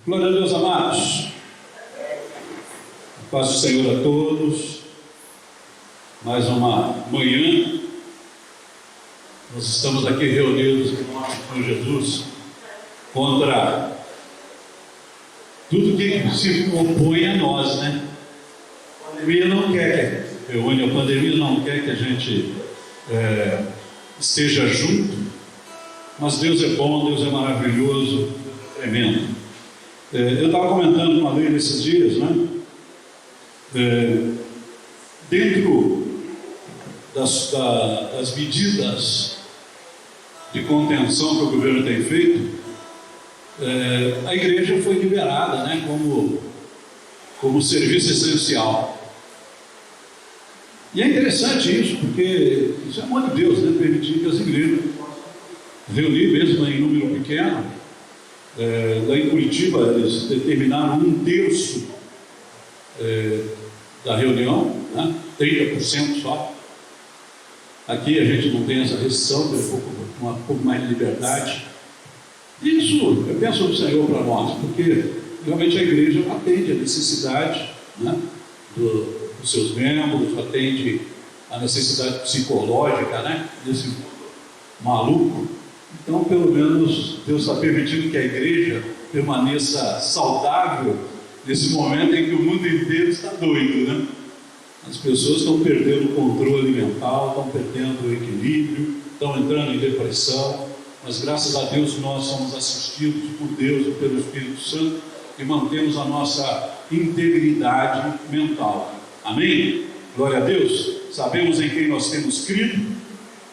Glória a Deus, amados. Paz do Senhor a todos. Mais uma manhã. Nós estamos aqui reunidos em nome de Jesus contra tudo que se opõe a nós, né? A pandemia não quer que reúne, a pandemia não quer que a gente esteja junto, mas Deus é bom, Deus é maravilhoso, tremendo. Eu estava comentando uma vez nesses dias, né? Dentro das medidas de contenção que o governo tem feito, a igreja foi liberada, né, como serviço essencial. E é interessante isso, porque isso é amor de Deus, né, permitir que as igrejas reunir mesmo em número pequeno. Lá em Curitiba eles determinaram 1/3 da reunião, né, 30% só. Aqui a gente não tem essa restrição, tem um pouco mais de liberdade. Isso eu penso do Senhor para nós, porque realmente a igreja atende a necessidade, né, dos seus membros, atende a necessidade psicológica, né, desse maluco. Então, pelo menos, Deus está permitindo que a igreja permaneça saudável nesse momento em que o mundo inteiro está doido, né? As pessoas estão perdendo o controle mental, estão perdendo o equilíbrio, estão entrando em depressão, mas graças a Deus nós somos assistidos por Deus e pelo Espírito Santo e mantemos a nossa integridade mental. Amém? Glória a Deus. Sabemos em quem nós temos crido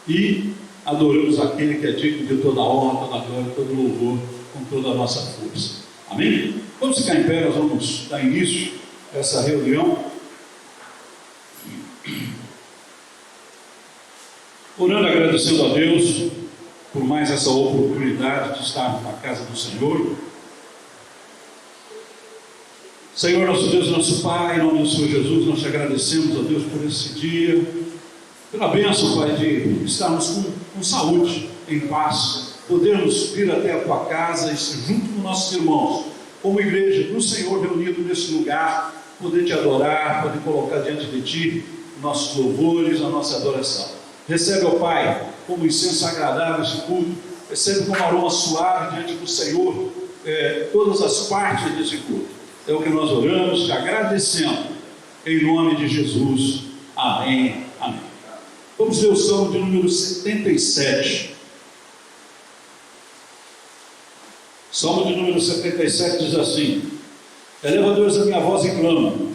e adoramos aquele que é digno de toda a honra, toda a glória, todo o louvor, com toda a nossa força. Amém? Vamos ficar em pé, nós vamos dar início a essa reunião. Orando, agradecendo a Deus por mais essa oportunidade de estar na casa do Senhor. Senhor, nosso Deus, nosso Pai, em nome do Senhor Jesus, nós te agradecemos, a Deus, por esse dia, pela bênção, Pai, de estarmos com saúde, em paz, podermos vir até a tua casa e ser junto com nossos irmãos, como igreja do Senhor reunido nesse lugar, poder te adorar, poder colocar diante de ti nossos louvores, a nossa adoração. Recebe, ó Pai, como incenso agradável esse culto, recebe como aroma suave diante do Senhor todas as partes desse culto. É o que nós oramos, te agradecendo, em nome de Jesus. Amém, amém. Vamos ver o Salmo de número 77. Salmo de número 77 diz assim: eleva a Deus a minha voz e clamo,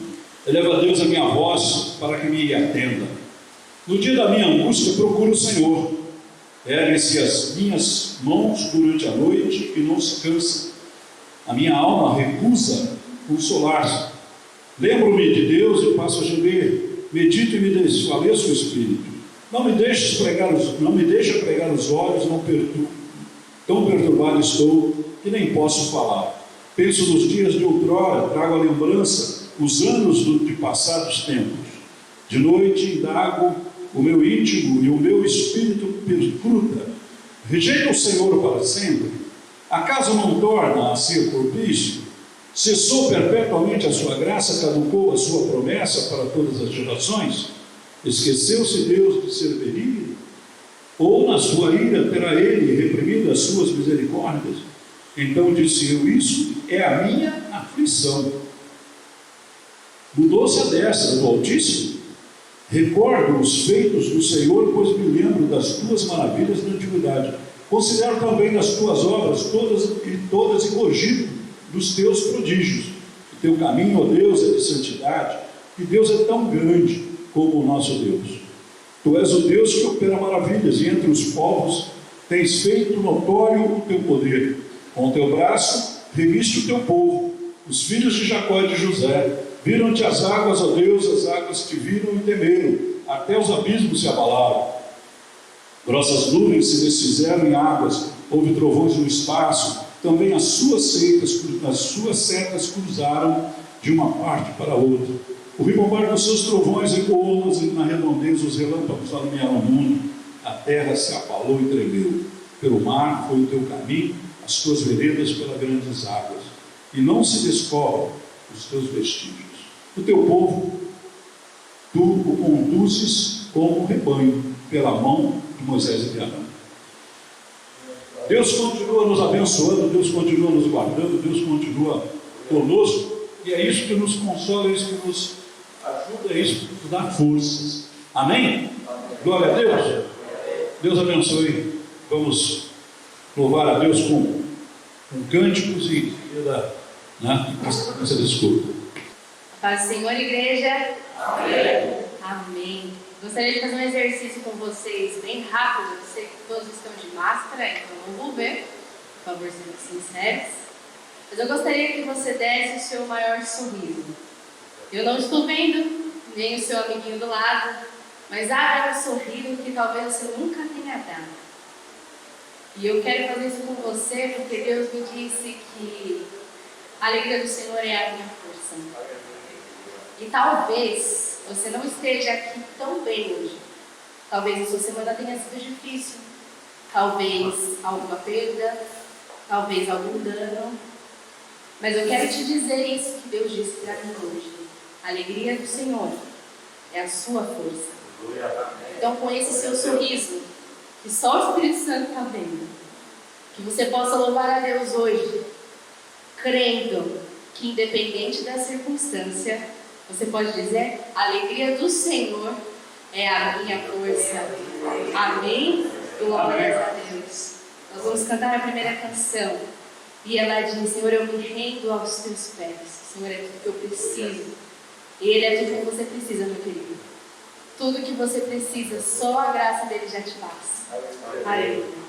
eleva a Deus a minha voz para que me atenda. No dia da minha angústia procuro o Senhor, erguem-se as minhas mãos durante a noite e não se cansa. A minha alma recusa consolar-se. Lembro-me de Deus e passo a gemer, medito e me desfaleço o espírito. Não me deixa pregar os olhos, tão perturbado estou que nem posso falar. Penso nos dias de outrora, trago a lembrança os anos de passados tempos. De noite indago o meu íntimo e o meu espírito perscruta. Rejeita o Senhor para sempre? Acaso não torna a ser propício? Cessou perpetuamente a sua graça, caducou a sua promessa para todas as gerações? Esqueceu-se Deus de ser benigno? Ou na sua ira terá ele reprimido as suas misericórdias? Então disse eu: isso é a minha aflição. Mudou-se a destra do Altíssimo? Recordo os feitos do Senhor, pois me lembro das tuas maravilhas da antiguidade. Considero também as tuas obras todas e cogito dos teus prodígios. O teu caminho, ó Deus, é de santidade, e Deus é tão grande como o nosso Deus. Tu és o Deus que opera maravilhas, e entre os povos tens feito notório o teu poder. Com o teu braço remiste o teu povo, os filhos de Jacó e de José. Viram-te as águas, ó Deus, as águas te viram e temeram, até os abismos se abalaram. Grossas nuvens se desfizeram em águas, houve trovões no espaço, também as suas setas cruzaram de uma parte para outra. O ribombar dos seus trovões ecoou na redondeza, os relâmpagos alumiaram o mundo, a terra se abalou e tremeu. Pelo mar foi o teu caminho, as tuas veredas pelas grandes águas. e não se descobrem os teus vestígios. O teu povo, tu o conduzes como um rebanho, pela mão de Moisés e de Arão. Deus continua nos abençoando, Deus continua nos guardando, Deus continua conosco, e é isso que nos consola, é isso que nos ajuda, é isso que nos dá forças. Amém? Glória a Deus. Deus abençoe. Vamos louvar a Deus com cânticos e essa desculpa. Paz do Senhor, igreja. Amém. Amém. Gostaria de fazer um exercício com vocês bem rápido. Eu sei que todos estão de máscara, então não vou ver. Por favor, sejam sinceros. Mas eu gostaria que você desse o seu maior sorriso. Eu não estou vendo, nem o seu amiguinho do lado, mas abra um sorriso que talvez você nunca tenha dado. E eu quero fazer isso com você porque Deus me disse que a alegria do Senhor é a minha força. E talvez você não esteja aqui tão bem hoje. Talvez a sua semana tenha sido difícil. Talvez alguma perda. Talvez algum dano. Mas eu quero te dizer isso que Deus disse para mim hoje. A alegria do Senhor é a sua força. Então, com esse seu sorriso, que só o Espírito Santo está vendo, que você possa louvar a Deus hoje, crendo que independente da circunstância, você pode dizer, a alegria do Senhor é a minha força. Amém? Glórias a Deus. Nós vamos cantar a primeira canção. E ela diz, Senhor, eu me rendo aos teus pés. Senhor, é tudo que eu preciso. Ele é tudo que você precisa, meu querido. Tudo que você precisa, só a graça dele já te faz. Aleluia.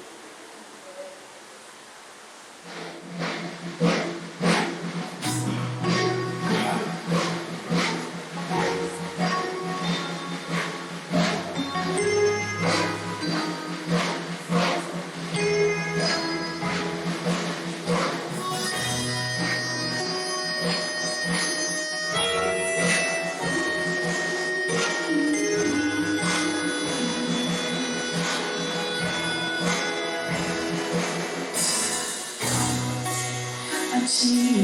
Sim.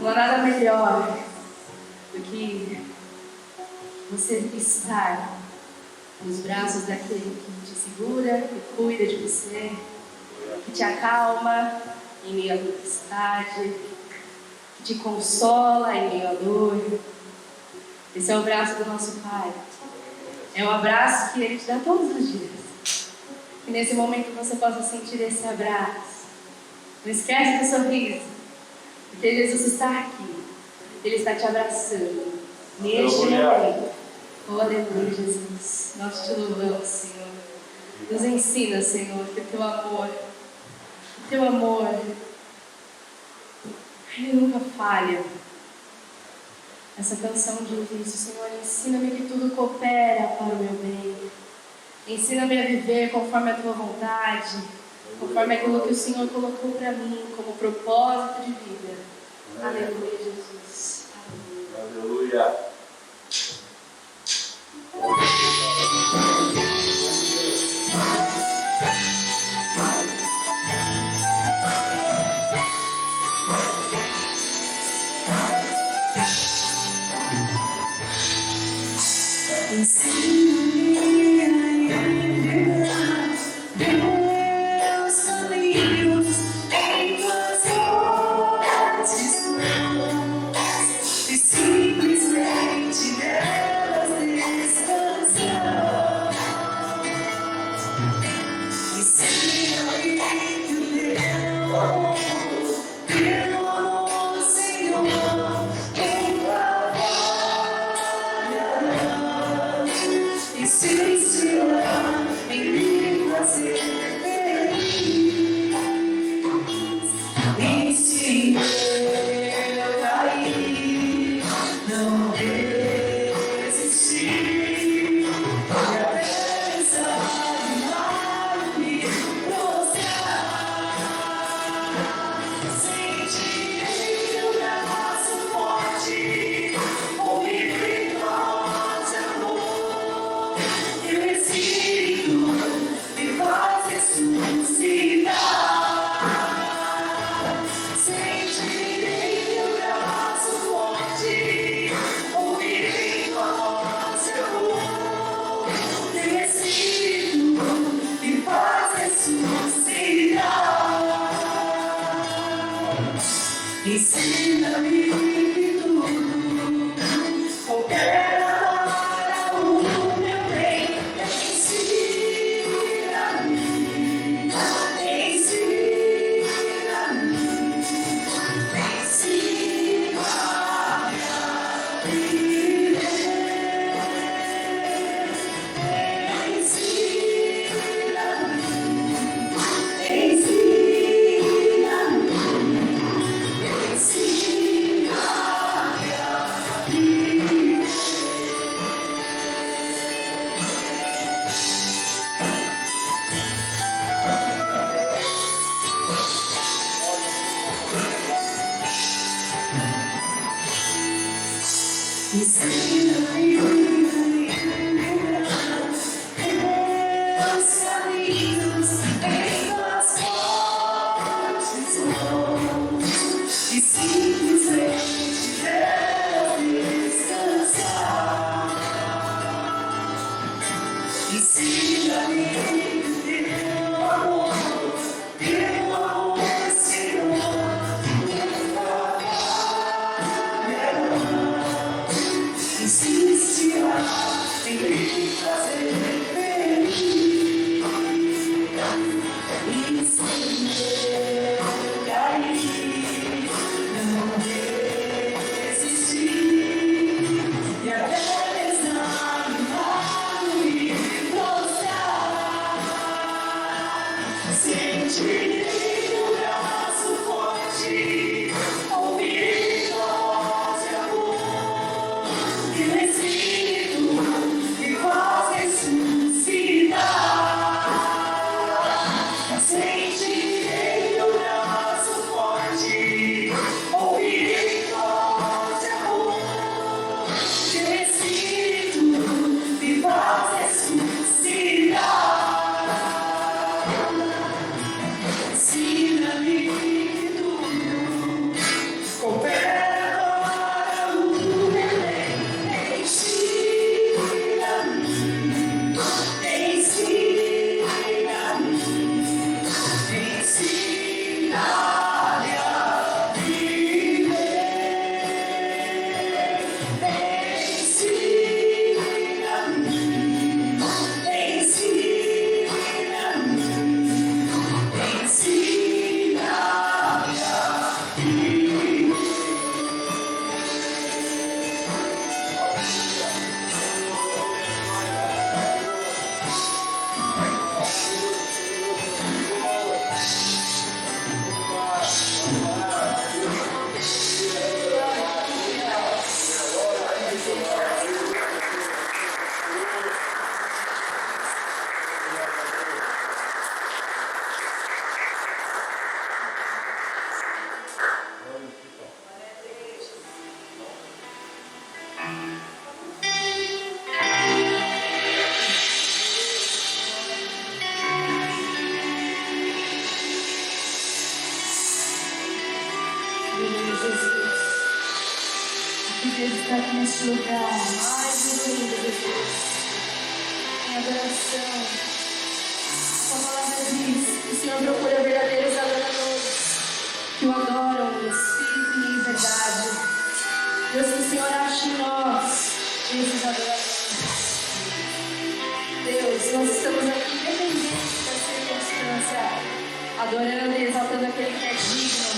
Não há nada melhor do que você estar nos braços daquele que te segura, que cuida de você, que te acalma em meio à tempestade, que te consola em meio à dor. Esse é o braço do nosso Pai. É o abraço que Ele te dá todos os dias. Que nesse momento você possa sentir esse abraço. Não esquece do sorriso, porque Jesus está aqui. Ele está te abraçando neste momento. Oh, aleluia, Jesus. Nós te louvamos, Senhor. Nos ensina, Senhor, que o teu amor, Ele nunca falha. Essa canção diz isso, Senhor, ensina-me que tudo coopera para o meu bem. Ensina-me a viver conforme a tua vontade, conforme aquilo que o Senhor colocou para mim como propósito de vida. Aleluia, Jesus. Aleluia. Aleluia. Ensina-me a enxergar meus caminhos em tuas fortes mãos e simplesmente nelas descansar. Ensina-me que o teu amor, Senhor, insistirá em me fazer feliz. E se eu cair, não resistir, e até desanimar, me prostrar, sentir o braço forte, ouvir voz de amor. E o Espírito me faz ressuscitar. Sentirei o braço forte, ouvirei voz de amor. E o Espírito me faz ressuscitar. Ensina-me que tudo coopera para o meu bem. Ensina-me, ensina-me, ensina-me a viver. Ensina-me, ensina-me. Ensina-me meus caminhos em tuas fortes mãos e simplesmente descansar. Ensina-me teu amor, Senhor, insistirá em me fazer feliz. E se eu cair, não resistir, e até desanimar, me prostrar, sentirei o braço forte, ouvirei voz de amor. E o Espírito me faz ressuscitar. Sentirei o braço forte, ouvirei voz de amor. E o Espírito me faz ressuscitar. Jesus. Que Deus está aqui neste lugar. Ai, Jesus. Em adoração. A palavra diz que o Senhor procura verdadeiros adoradores que o adoram em espírito e em verdade. Deus, que o Senhor ache em nós esses adoradores. Deus, nós estamos aqui independente da circunstância, adorando e exaltando aquele que é digno.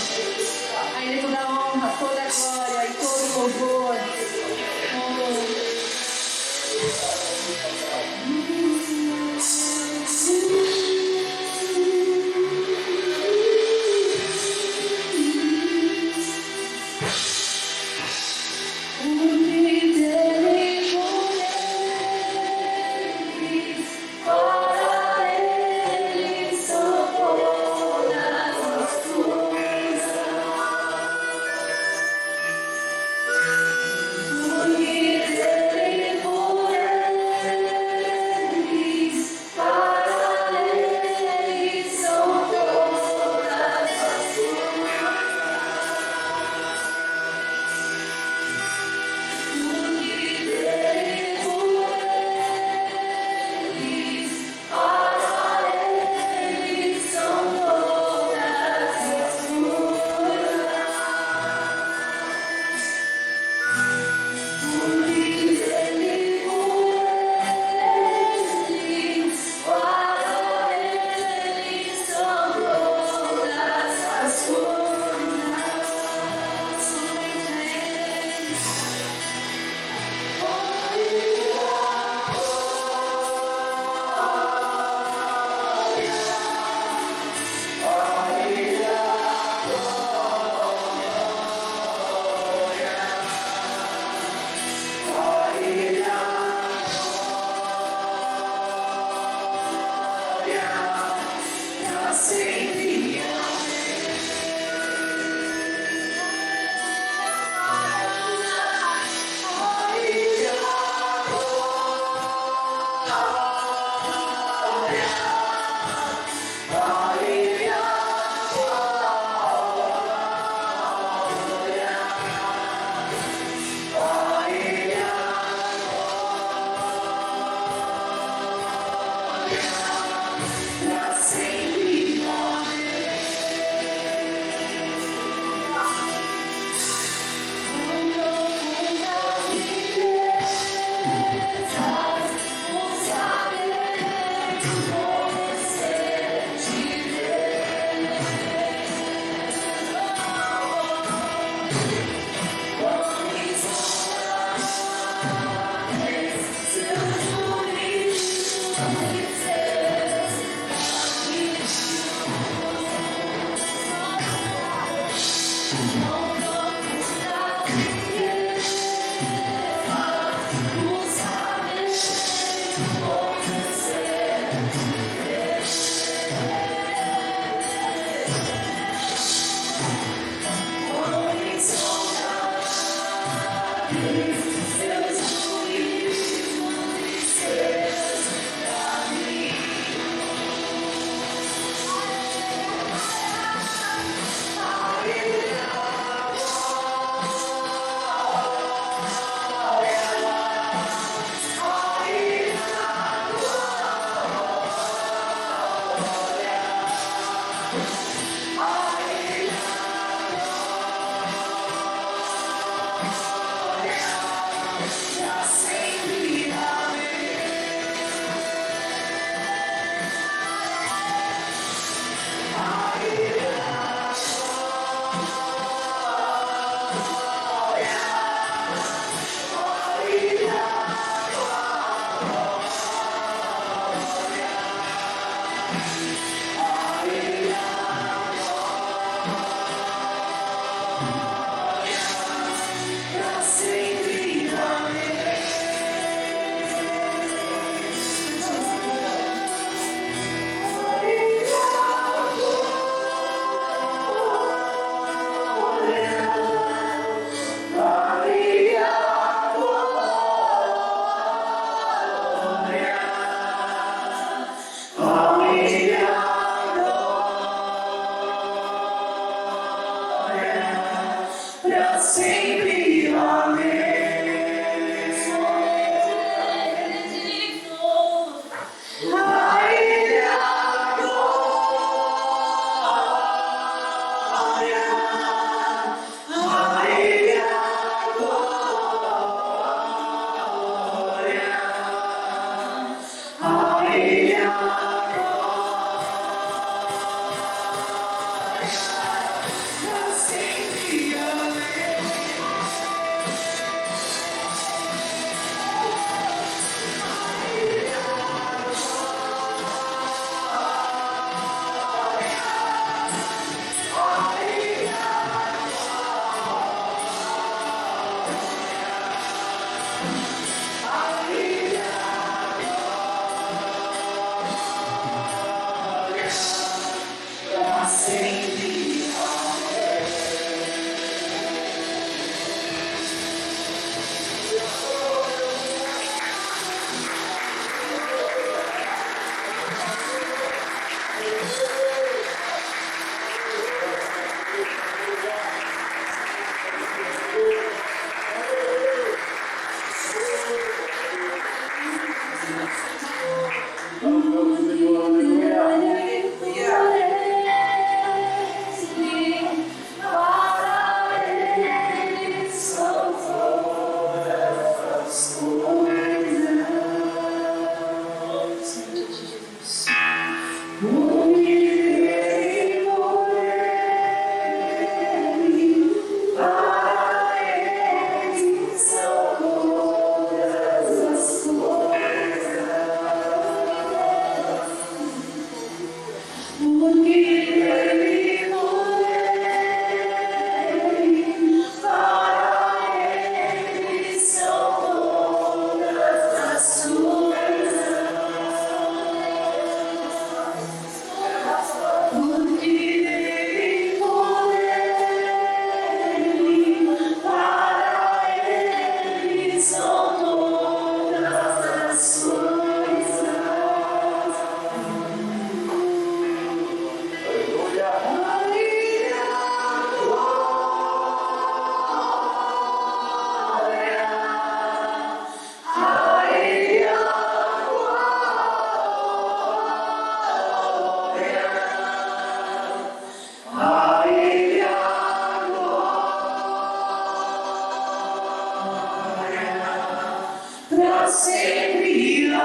A Ele toda a honra, toda a glória e todo o louvor. sempre. Amém. A Ele a glória, a Ele a glória, a Ele a glória, sempre.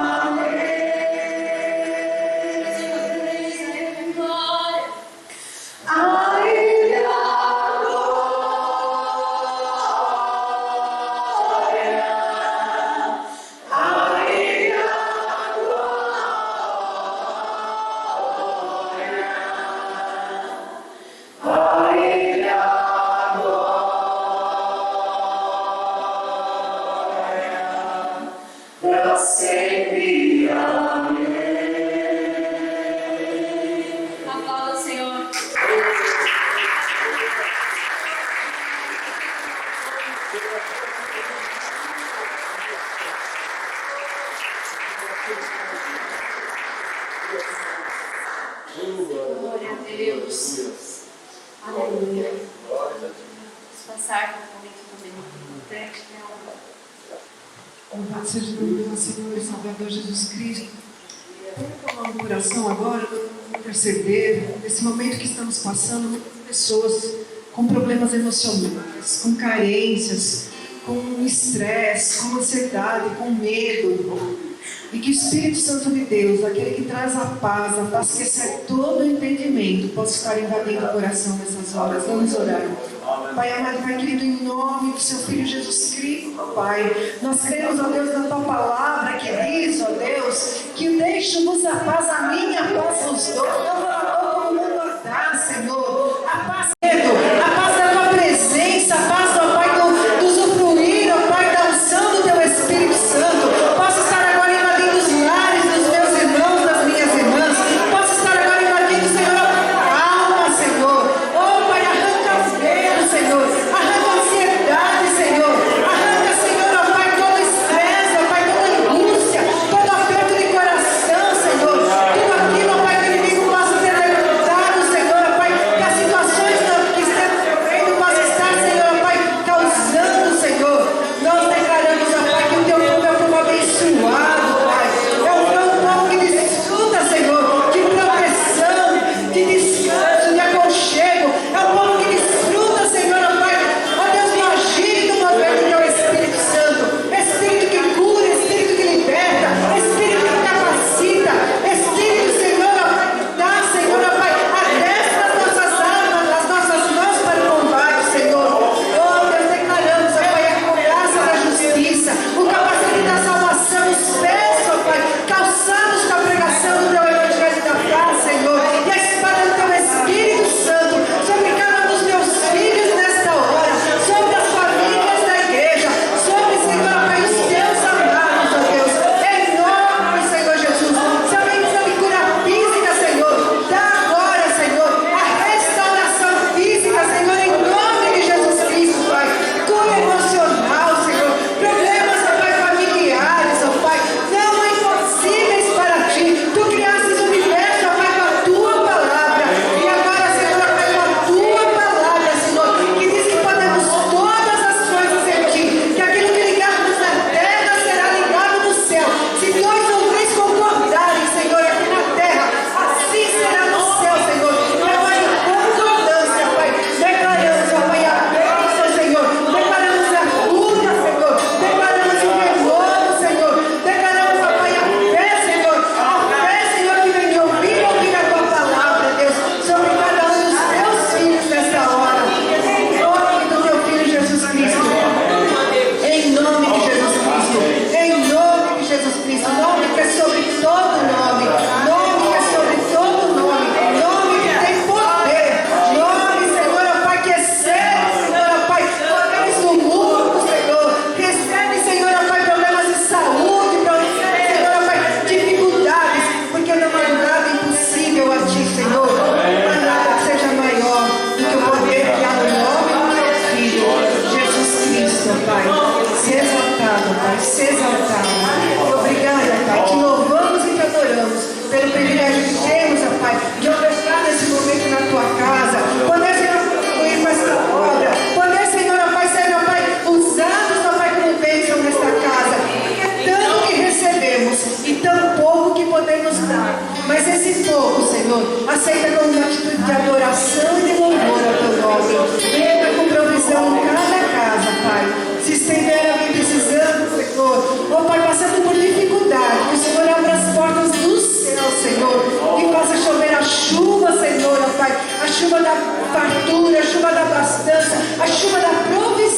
Amém. Glória a Deus. Aleluia. Vamos passar para um momento também importante, né? Louvado seja o nome do nosso Senhor e Salvador Jesus Cristo. Vamos tomar um coração agora, interceder nesse momento que estamos passando, muitas pessoas com problemas emocionais, com carências, com estresse, com ansiedade, com medo. E que o Espírito Santo de Deus, aquele que traz a paz que excede todo o entendimento, possa estar invadindo o coração nessas horas. Vamos orar. Pai amado, Pai querido, em nome do Seu Filho Jesus Cristo, Pai, nós cremos, ó Deus, na Tua palavra que diz, ó Deus, que deixo-vos a paz, a minha paz vos dou. Não vou como o mundo dá, Senhor. A paz da Tua presença, a paz, ó Pai, do usufruir, ó Pai, da unção do Teu Espírito Santo. Posso estar agora invadindo os lares dos meus irmãos, das minhas irmãs. Posso estar agora invadindo, Senhor, a alma, Senhor. Oh, Pai, arranca o medo, Senhor. Arranca a ansiedade, Senhor. Arranca, Senhor, ó Pai, todo estresse, ó Pai, toda angústia, todo aperto de coração, Senhor. Tudo aquilo, ó Pai, que o inimigo possa ter levantado, Senhor, ó Pai, que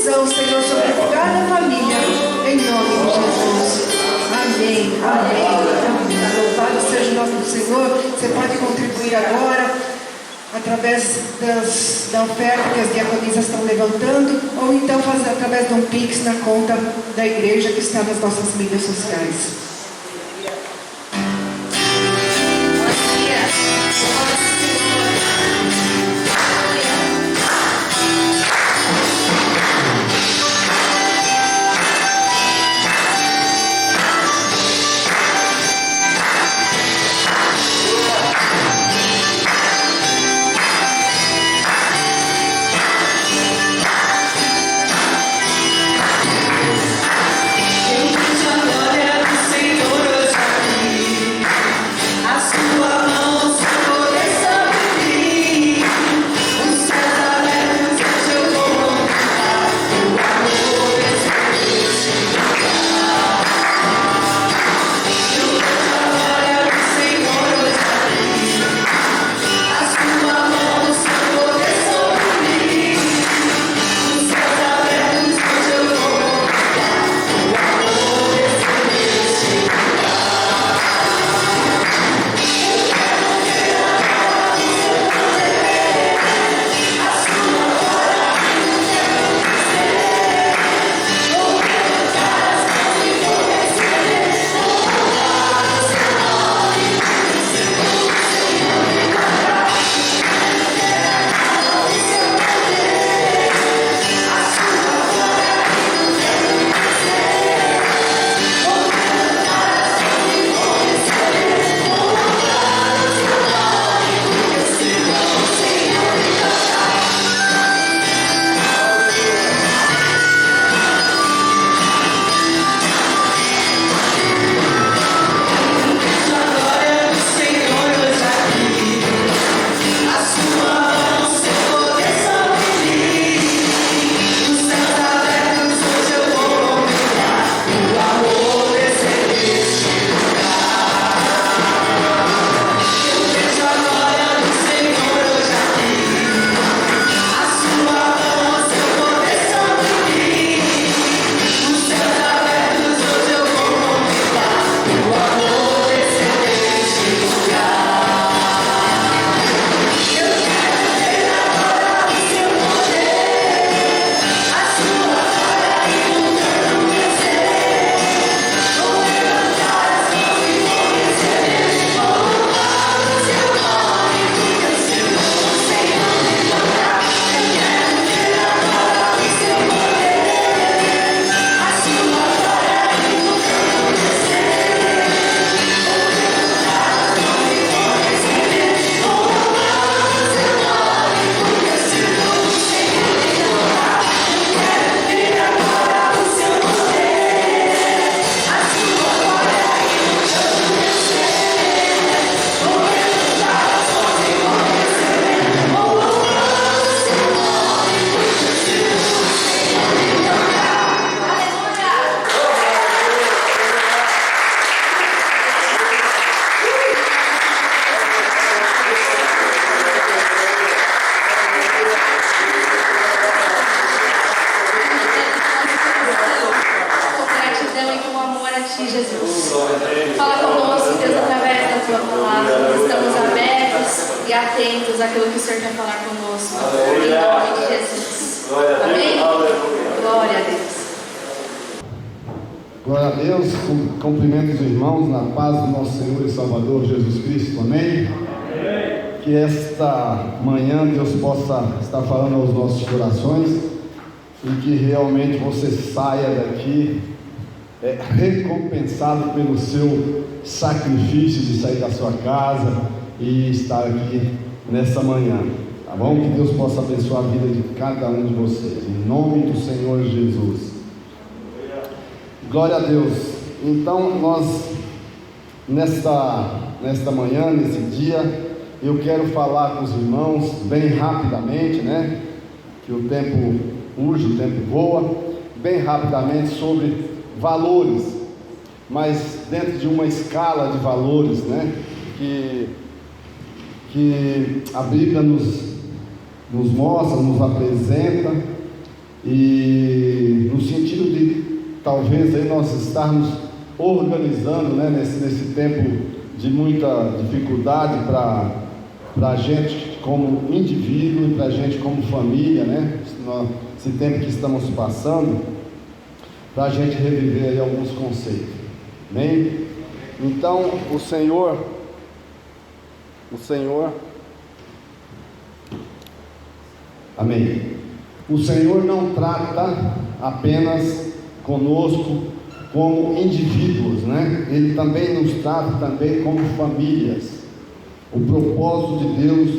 provisão, Senhor, sobre cada família, em nome de Jesus. Amém, amém, amém. Louvado seja o nome do Senhor. Você pode contribuir agora, através da oferta que as diaconisas estão levantando, ou então fazer através de um Pix na conta da igreja que está nas nossas mídias sociais. atentos àquilo que o Senhor quer falar conosco. Em nome de Jesus. Amém? Glória a Deus. Glória a Deus, cumprimento os irmãos na paz do nosso Senhor e Salvador Jesus Cristo, amém? Que esta manhã Deus possa estar falando aos nossos corações e que realmente você saia daqui recompensado pelo seu sacrifício de sair da sua casa e estar aqui nessa manhã, tá bom? Que Deus possa abençoar a vida de cada um de vocês, em nome do Senhor Jesus. Glória a Deus. Então nós nesta manhã, nesse dia, eu quero falar com os irmãos bem rapidamente, né? Que o tempo urge, o tempo voa, bem rapidamente sobre valores, mas dentro de uma escala de valores, né? Que a Bíblia nos mostra, nos apresenta, e no sentido de talvez aí nós estarmos organizando, né, nesse tempo de muita dificuldade para a gente como indivíduo e para a gente como família, né, esse tempo que estamos passando, para a gente reviver aí alguns conceitos, amém? Então o Senhor, amém, o Senhor não trata apenas conosco como indivíduos, né? Ele também nos trata também como famílias. O propósito de Deus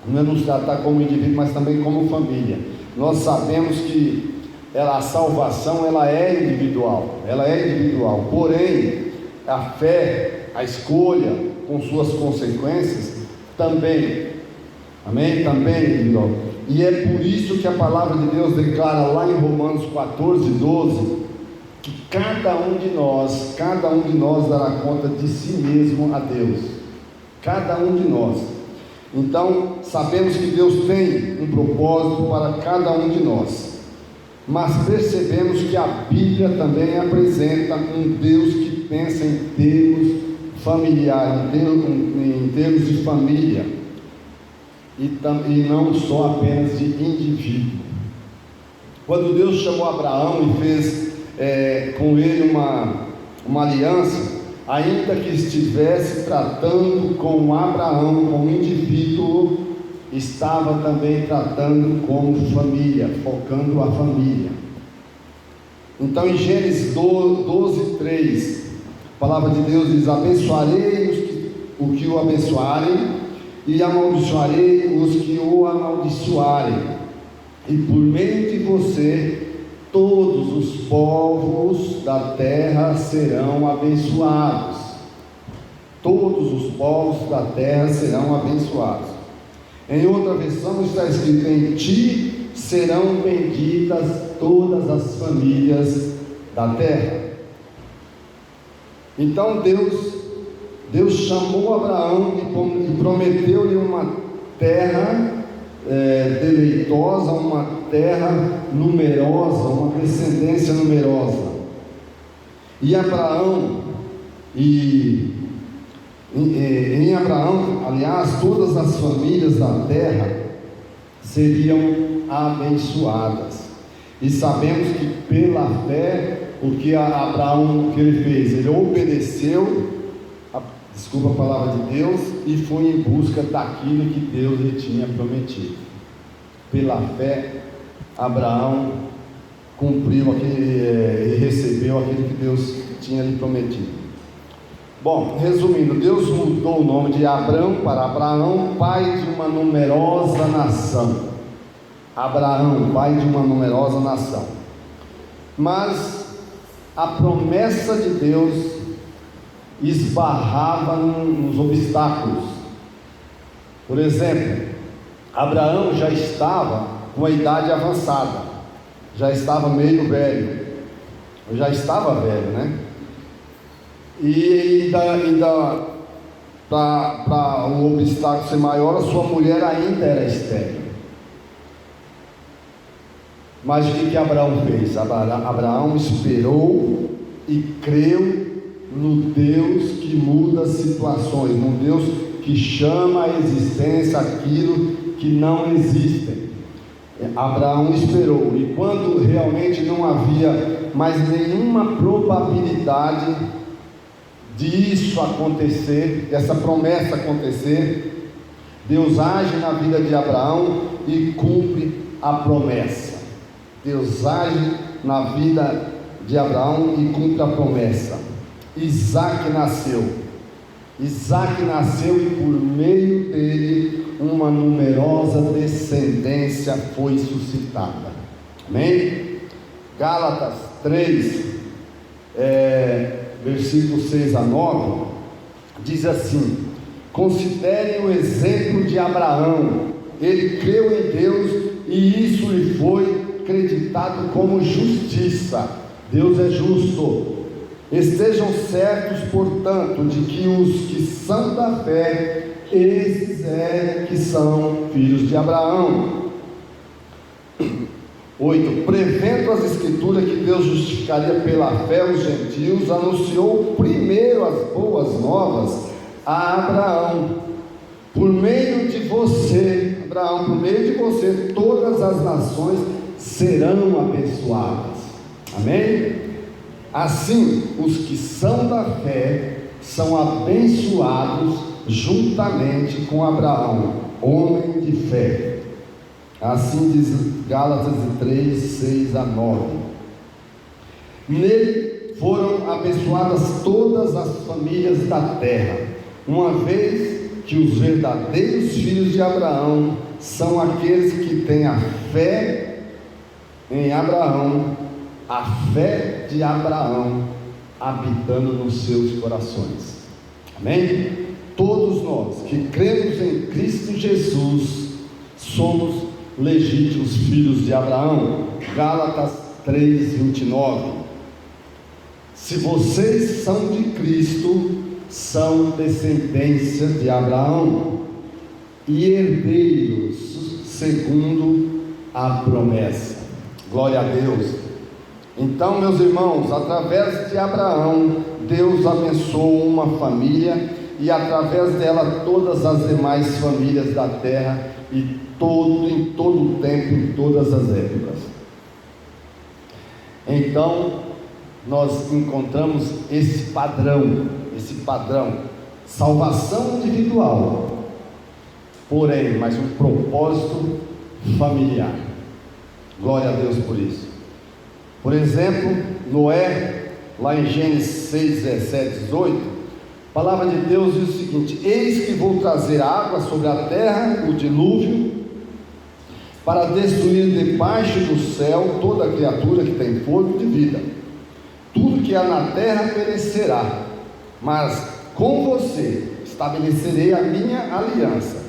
não é nos tratar como indivíduo, mas também como família. Nós sabemos que a salvação ela é individual, porém a fé, a escolha com suas consequências também, amém? Também é individual. E é por isso que a palavra de Deus declara lá em Romanos 14:12 que cada um de nós dará conta de si mesmo a Deus, cada um de nós. Então sabemos que Deus tem um propósito para cada um de nós, mas percebemos que a Bíblia também apresenta um Deus que pensa em termos familiares, em termos de família, e não só apenas de indivíduo. Quando Deus chamou Abraão e fez com ele uma aliança, ainda que estivesse tratando com Abraão como indivíduo, estava também tratando como família, focando a família. Então em Gênesis 12:3, a palavra de Deus diz: abençoarei os que o abençoarem, e amaldiçoarei os que o amaldiçoarem, e por meio de você todos os povos da terra serão abençoados. Todos os povos da terra serão abençoados. Em outra versão está escrito: em ti serão benditas todas as famílias da terra. Então Deus chamou Abraão e prometeu-lhe uma terra deleitosa, uma terra numerosa, uma descendência numerosa. E Abraão, em Abraão, aliás, todas as famílias da terra seriam abençoadas. E sabemos que pela fé, o que Abraão, o que ele fez? Ele obedeceu, desculpa a palavra de Deus, e foi em busca daquilo que Deus lhe tinha prometido. Pela fé, Abraão cumpriu e recebeu aquilo que Deus tinha lhe prometido. Bom, resumindo, Deus mudou o nome de Abrão para Abraão, pai de uma numerosa nação. Abraão, pai de uma numerosa nação. Mas a promessa de Deus esbarrava nos obstáculos. Por exemplo, Abraão já estava com a idade avançada, já estava meio velho, já estava velho, né? E ainda para o obstáculo ser maior, a sua mulher ainda era estéril. Mas o que Abraão fez? Abraão esperou e creu no Deus que muda situações, no Deus que chama à existência aquilo que não existe. Abraão esperou, e quando realmente não havia mais nenhuma probabilidade disso acontecer, dessa promessa acontecer, Deus age na vida de Abraão e cumpre a promessa. Deus age na vida de Abraão e cumpre a promessa. Isaac nasceu e por meio dele uma numerosa descendência foi suscitada. Amém? Gálatas 3, versículos 6 a 9, diz assim: considerem o exemplo de Abraão. Ele creu em Deus e isso lhe foi acreditado como justiça. Deus é justo. Estejam certos, portanto, de que os que são da fé, esses que são filhos de Abraão. 8. Prevendo as escrituras que Deus justificaria pela fé os gentios, anunciou primeiro as boas novas a Abraão. Por meio de você, Abraão, por meio de você, todas as nações serão abençoadas. Amém? Assim, os que são da fé são abençoados juntamente com Abraão, homem de fé. Assim diz Gálatas 3, 6 a 9. Nele foram abençoadas todas as famílias da terra, uma vez que os verdadeiros filhos de Abraão são aqueles que têm a fé em Abraão, a fé de Abraão habitando nos seus corações. Amém? Todos nós que cremos em Cristo Jesus somos legítimos filhos de Abraão. Gálatas 3, 29. Se vocês são de Cristo, são descendência de Abraão e herdeiros segundo a promessa. Glória a Deus. Então, meus irmãos, através de Abraão, Deus abençoou uma família e através dela todas as demais famílias da terra e em todo o tempo, em todas as épocas. Então, nós encontramos esse padrão, salvação individual, porém, mas um propósito familiar. Glória a Deus por isso. Por exemplo, Noé, lá em Gênesis 6, 17, 18, a palavra de Deus diz o seguinte: eis que vou trazer água sobre a terra, o dilúvio, para destruir debaixo do céu toda criatura que tem fôlego de vida. Tudo que há na terra perecerá, mas com você estabelecerei a minha aliança,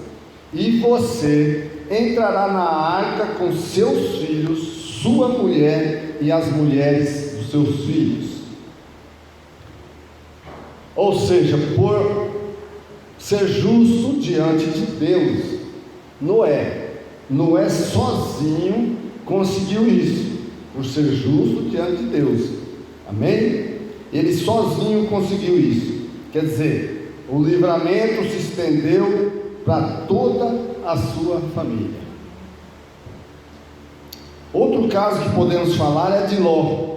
e você entrará na arca com seus filhos, sua mulher e as mulheres dos seus filhos. Ou seja, por ser justo diante de Deus, Noé sozinho conseguiu isso, por ser justo diante de Deus. Amém? Ele sozinho conseguiu isso. Quer dizer, o livramento se estendeu para toda a sua família. Outro caso que podemos falar é de Ló.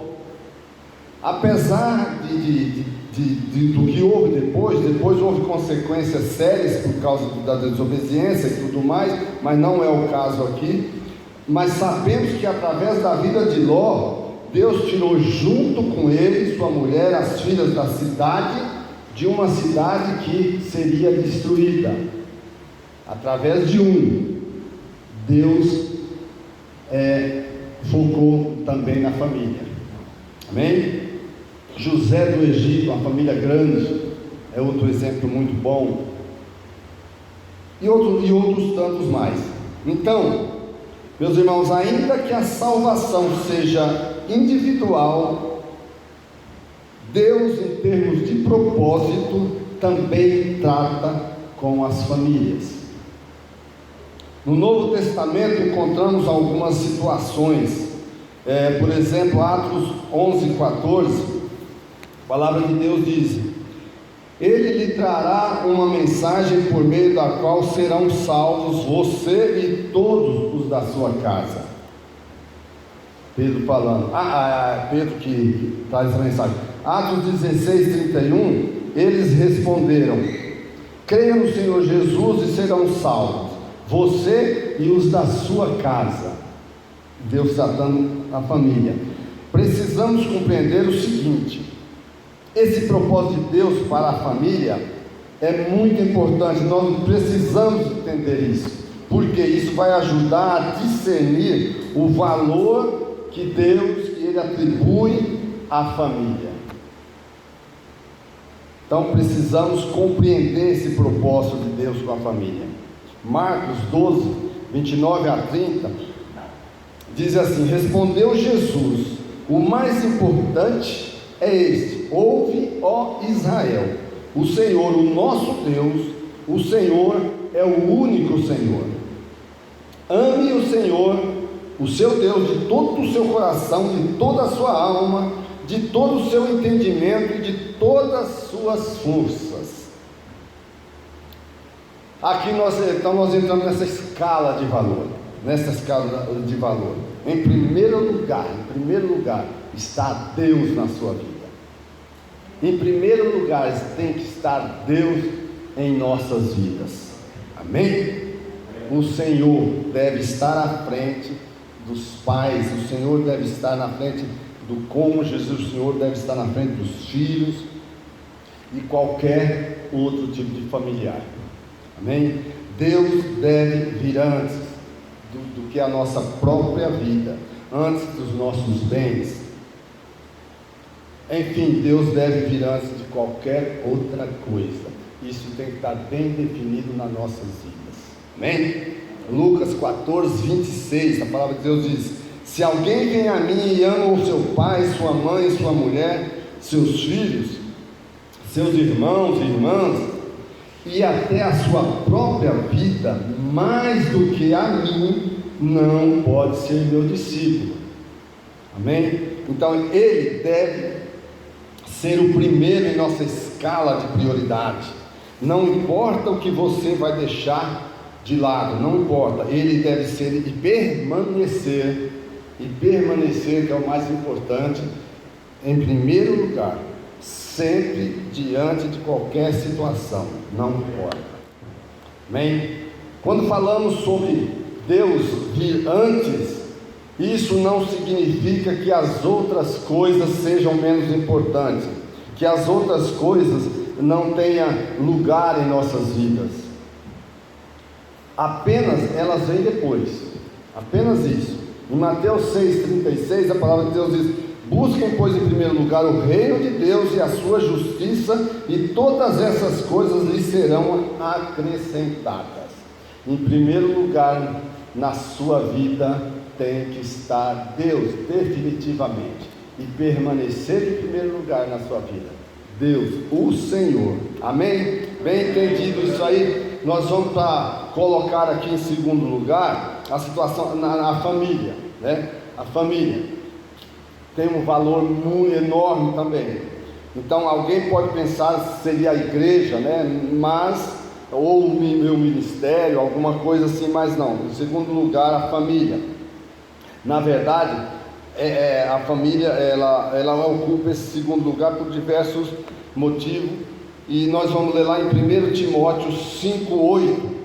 Apesar do que houve depois houve consequências sérias por causa da desobediência e tudo mais, mas não é o caso aqui. Mas sabemos que através da vida de Ló, Deus tirou junto com ele, sua mulher, as filhas da cidade, de uma cidade que seria destruída. Através de Deus focou também na família. Amém? José do Egito, uma família grande, é outro exemplo muito bom. E outros tantos mais. Então, meus irmãos, ainda que a salvação seja individual, Deus, em termos de propósito, também trata com as famílias. No Novo Testamento encontramos algumas situações, por exemplo, Atos 11, 14, a palavra de Deus diz: Ele lhe trará uma mensagem por meio da qual serão salvos você e todos os da sua casa. Pedro falando, Pedro que traz a mensagem. Atos 16, 31, eles responderam: creia no Senhor Jesus e serão salvos, você e os da sua casa. Deus tratando a família. Precisamos compreender o seguinte: esse propósito de Deus para a família é muito importante. Nós precisamos entender isso, porque isso vai ajudar a discernir o valor que Deus ele atribui à família. Então precisamos compreender esse propósito de Deus com a família. Marcos 12, 29 a 30 diz assim: respondeu Jesus: o mais importante é este: ouve, ó Israel, o Senhor, o nosso Deus, o Senhor é o único Senhor. Ame o Senhor o seu Deus de todo o seu coração, de toda a sua alma, de todo o seu entendimento e de todas as suas forças. Aqui nós entramos nessa escala de valor, Em primeiro lugar está Deus na sua vida. Em primeiro lugar tem que estar Deus em nossas vidas. Amém? O Senhor deve estar à frente dos pais, o Senhor deve estar na frente do cônjuge, o Senhor deve estar na frente dos filhos e qualquer outro tipo de familiar. Amém? Deus deve vir antes do que a nossa própria vida, antes dos nossos bens. Enfim, Deus deve vir antes de qualquer outra coisa. Isso tem que estar bem definido nas nossas vidas. Amém? Lucas 14, 26, a palavra de Deus diz: se alguém vem a mim e ama o seu pai, sua mãe, sua mulher, seus filhos, seus irmãos e irmãs, e até a sua própria vida, mais do que a mim, não pode ser meu discípulo. Amém? Então ele deve ser o primeiro em nossa escala de prioridade. Não importa o que você vai deixar de lado, não importa, ele deve ser e permanecer, que é o mais importante, em primeiro lugar, sempre diante de qualquer situação, não importa. Amém? Quando falamos sobre Deus vir antes, isso não significa que as outras coisas sejam menos importantes, que as outras coisas não tenham lugar em nossas vidas. Apenas elas vêm depois, apenas isso. Em Mateus 6,36, a palavra de Deus diz: busquem, pois, em primeiro lugar o reino de Deus e a sua justiça, e todas essas coisas lhes serão acrescentadas. Em primeiro lugar na sua vida tem que estar Deus, definitivamente, e permanecer em primeiro lugar na sua vida, Deus, o Senhor. Amém? Bem entendido isso aí, nós vamos colocar aqui em segundo lugar a situação na família, né? A família tem um valor muito enorme também. Então alguém pode pensar que seria a igreja, né? Ou o meu ministério, alguma coisa assim, mas não. Em segundo lugar, a família. Na verdade, a família ela ocupa esse segundo lugar por diversos motivos, e nós vamos ler lá em 1 Timóteo 5,8.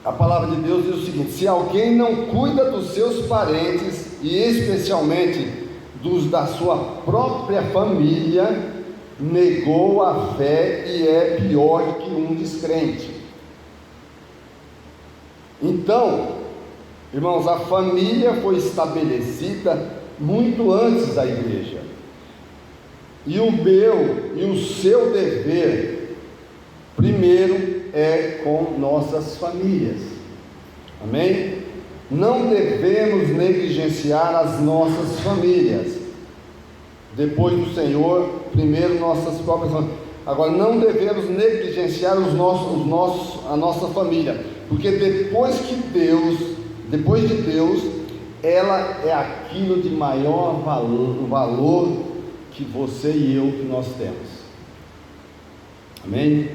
A palavra de Deus diz o seguinte: se alguém não cuida dos seus parentes, e especialmente dos da sua própria família, negou a fé e é pior que um descrente. Então, irmãos, a família foi estabelecida muito antes da igreja, e o meu e o seu dever primeiro é com nossas famílias. Amém? Não devemos negligenciar as nossas famílias. Depois do Senhor, primeiro nossas próprias famílias. Agora, não devemos negligenciar a nossa família, porque depois de Deus, ela é aquilo de maior valor que você e eu que nós temos. Amém?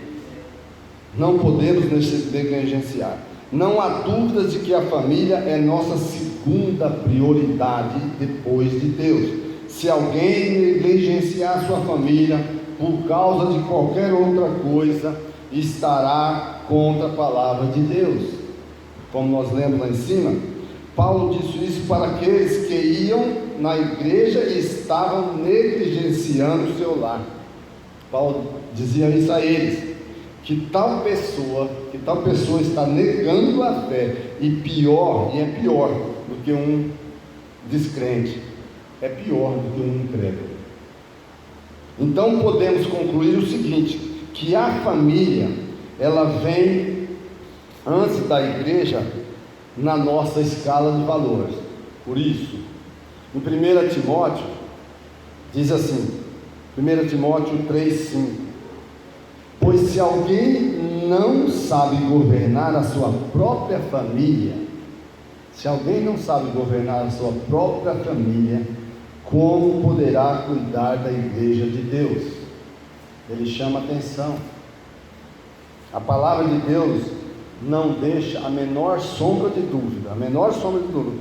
Não podemos negligenciar. Não há dúvidas de que a família é nossa segunda prioridade depois de Deus. Se alguém negligenciar sua família por causa de qualquer outra coisa, estará contra a palavra de Deus. Como nós lemos lá em cima, Paulo disse isso para aqueles que iam na igreja e estavam negligenciando o seu lar. Paulo dizia isso a eles, que tal pessoa está negando a fé, e é pior do que um descrente, é pior do que um incrédulo. Então podemos concluir o seguinte, que a família, ela vem antes da igreja na nossa escala de valores. Por isso, em 1 Timóteo, diz assim, 1 Timóteo 3,5: pois se alguém não sabe governar a sua própria família, Se alguém não sabe governar a sua própria família, como poderá cuidar da igreja de Deus? Ele chama atenção. A palavra de Deus não deixa a menor sombra de dúvida,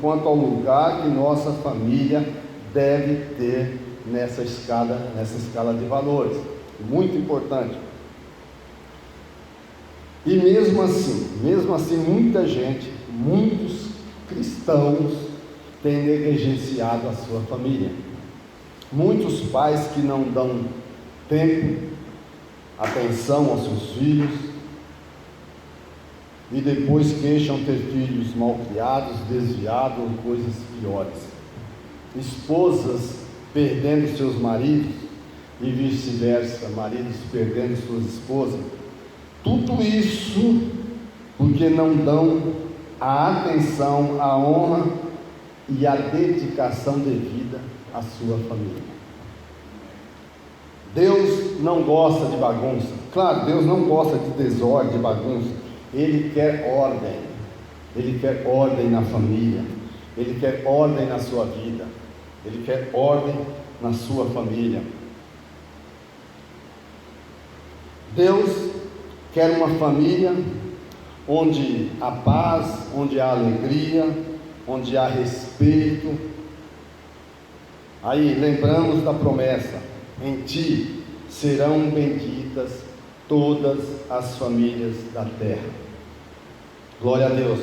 quanto ao lugar que nossa família deve ter nessa escala de valores. Muito importante. E mesmo assim, muita gente, muitos cristãos têm negligenciado a sua família. Muitos pais que não dão tempo, atenção aos seus filhos, e depois queixam ter filhos mal criados, desviados ou coisas piores. Esposas perdendo seus maridos e vice-versa, maridos perdendo suas esposas. Tudo isso porque não dão a atenção, a honra e a dedicação devida à sua família. Deus não gosta de bagunça. Claro, Deus não gosta de desordem, de bagunça. Ele quer ordem. Ele quer ordem na família. Ele quer ordem na sua vida. Ele quer ordem na sua família. Deus quer uma família onde há paz, onde há alegria, onde há respeito. Aí lembramos da promessa: em ti serão benditas todas as famílias da terra. Glória a Deus.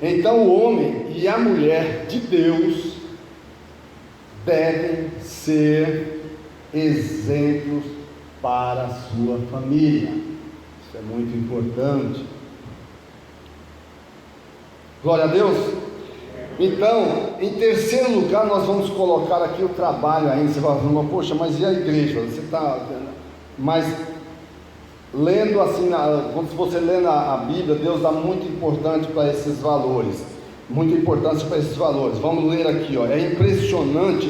Então o homem e a mulher de Deus devem ser exemplos para a sua família. Isso é muito importante. Glória a Deus. Então, em terceiro lugar, nós vamos colocar aqui o trabalho ainda. Você vai falar, poxa, mas e a igreja? Você está... Mas, lendo assim, quando você lê a Bíblia, Deus dá muito importância para esses valores. Muita importância para esses valores. Vamos ler aqui, ó. É impressionante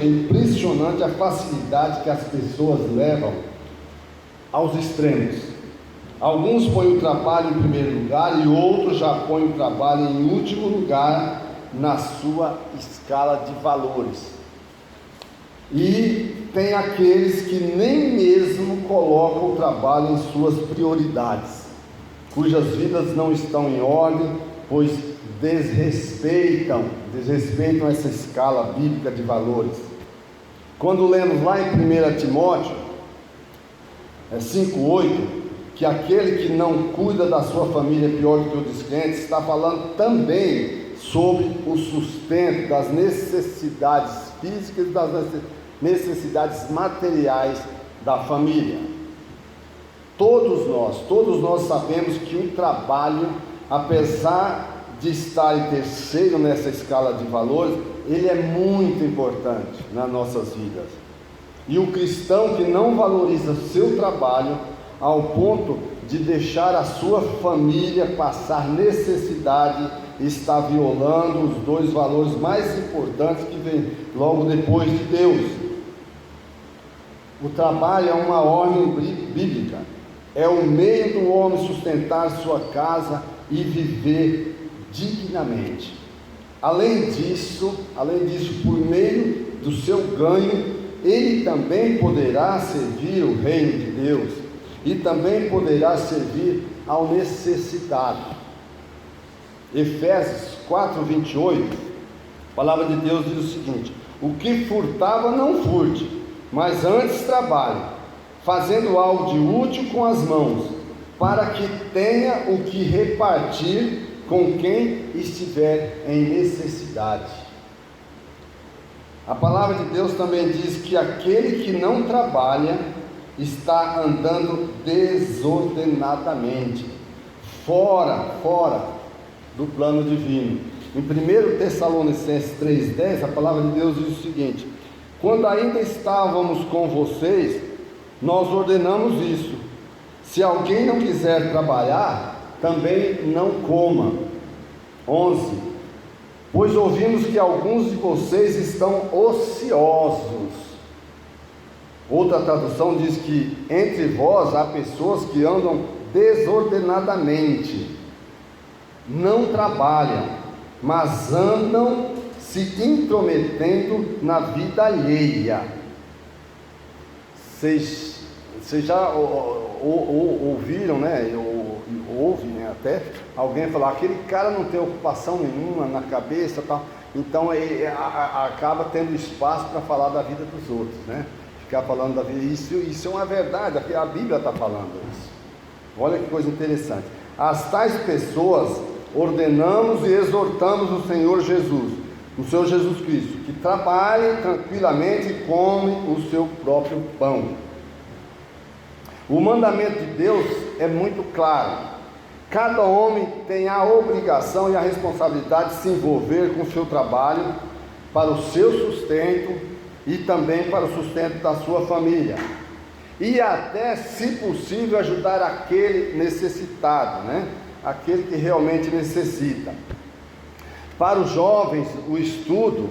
a facilidade que as pessoas levam aos extremos. Alguns põem o trabalho em primeiro lugar e outros já põem o trabalho em último lugar na sua escala de valores. E tem aqueles que nem mesmo colocam o trabalho em suas prioridades, cujas vidas não estão em ordem, pois desrespeitam essa escala bíblica de valores. Quando lemos lá em 1 Timóteo 5:8, que aquele que não cuida da sua família é pior do que o descrente, está falando também sobre o sustento das necessidades físicas e das necessidades materiais da família. Todos nós sabemos que o trabalho, apesar de estar em terceiro nessa escala de valores, ele é muito importante nas nossas vidas. E o cristão que não valoriza seu trabalho ao ponto de deixar a sua família passar necessidade, está violando os dois valores mais importantes que vem logo depois de Deus. O trabalho é uma ordem bíblica, é o meio do homem sustentar sua casa e viver dignamente. Além disso, por meio do seu ganho, ele também poderá servir o reino de Deus e também poderá servir ao necessitado. Efésios 4:28, a palavra de Deus diz o seguinte: o que furtava não furte, mas antes trabalhe, fazendo algo de útil com as mãos, para que tenha o que repartir com quem estiver em necessidade. A palavra de Deus também diz que aquele que não trabalha está andando desordenadamente, fora do plano divino. Em 1 Tessalonicenses 3:10, a palavra de Deus diz o seguinte: quando ainda estávamos com vocês, nós ordenamos isso: se alguém não quiser trabalhar, também não coma. 11. Pois ouvimos que alguns de vocês estão ociosos. Outra tradução diz que entre vós há pessoas que andam desordenadamente, não trabalham, mas andam se intrometendo na vida alheia. Vocês já ouviram, né? Ouvem, né, até alguém falar: aquele cara não tem ocupação nenhuma na cabeça, tal. Então ele acaba tendo espaço para falar da vida dos outros, né? Ficar falando da vida. Isso é uma verdade, a Bíblia está falando isso. Olha que coisa interessante. As tais pessoas ordenamos e exortamos o Senhor Jesus Cristo, que trabalhem tranquilamente e comem o seu próprio pão. O mandamento de Deus é muito claro. Cada homem tem a obrigação e a responsabilidade de se envolver com o seu trabalho para o seu sustento e também para o sustento da sua família. E até, se possível, ajudar aquele necessitado, né? Aquele que realmente necessita. Para os jovens, o estudo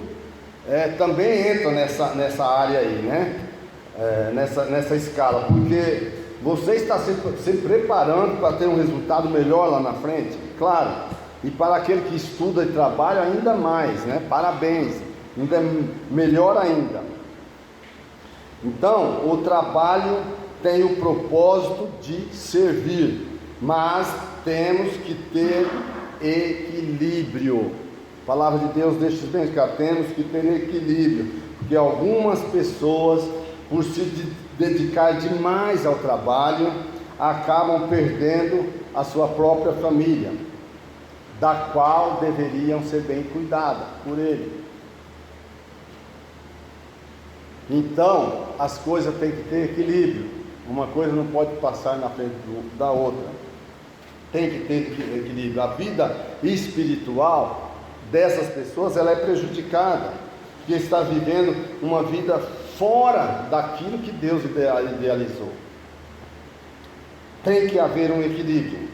também entra nessa área aí, né? Nessa escala, porque você está se preparando para ter um resultado melhor lá na frente, claro. E para aquele que estuda e trabalha, ainda mais, né? Parabéns, ainda melhor ainda. Então, o trabalho tem o propósito de servir, mas temos que ter equilíbrio. A palavra de Deus deixa isso bem claro: temos que ter equilíbrio, porque algumas pessoas, por se dedicar demais ao trabalho, acabam perdendo a sua própria família, da qual deveriam ser bem cuidadas por ele. Então, as coisas têm que ter equilíbrio. Uma coisa não pode passar na frente da outra. Tem que ter equilíbrio. A vida espiritual dessas pessoas, ela é prejudicada, porque está vivendo uma vida fora daquilo que Deus idealizou. Tem que haver um equilíbrio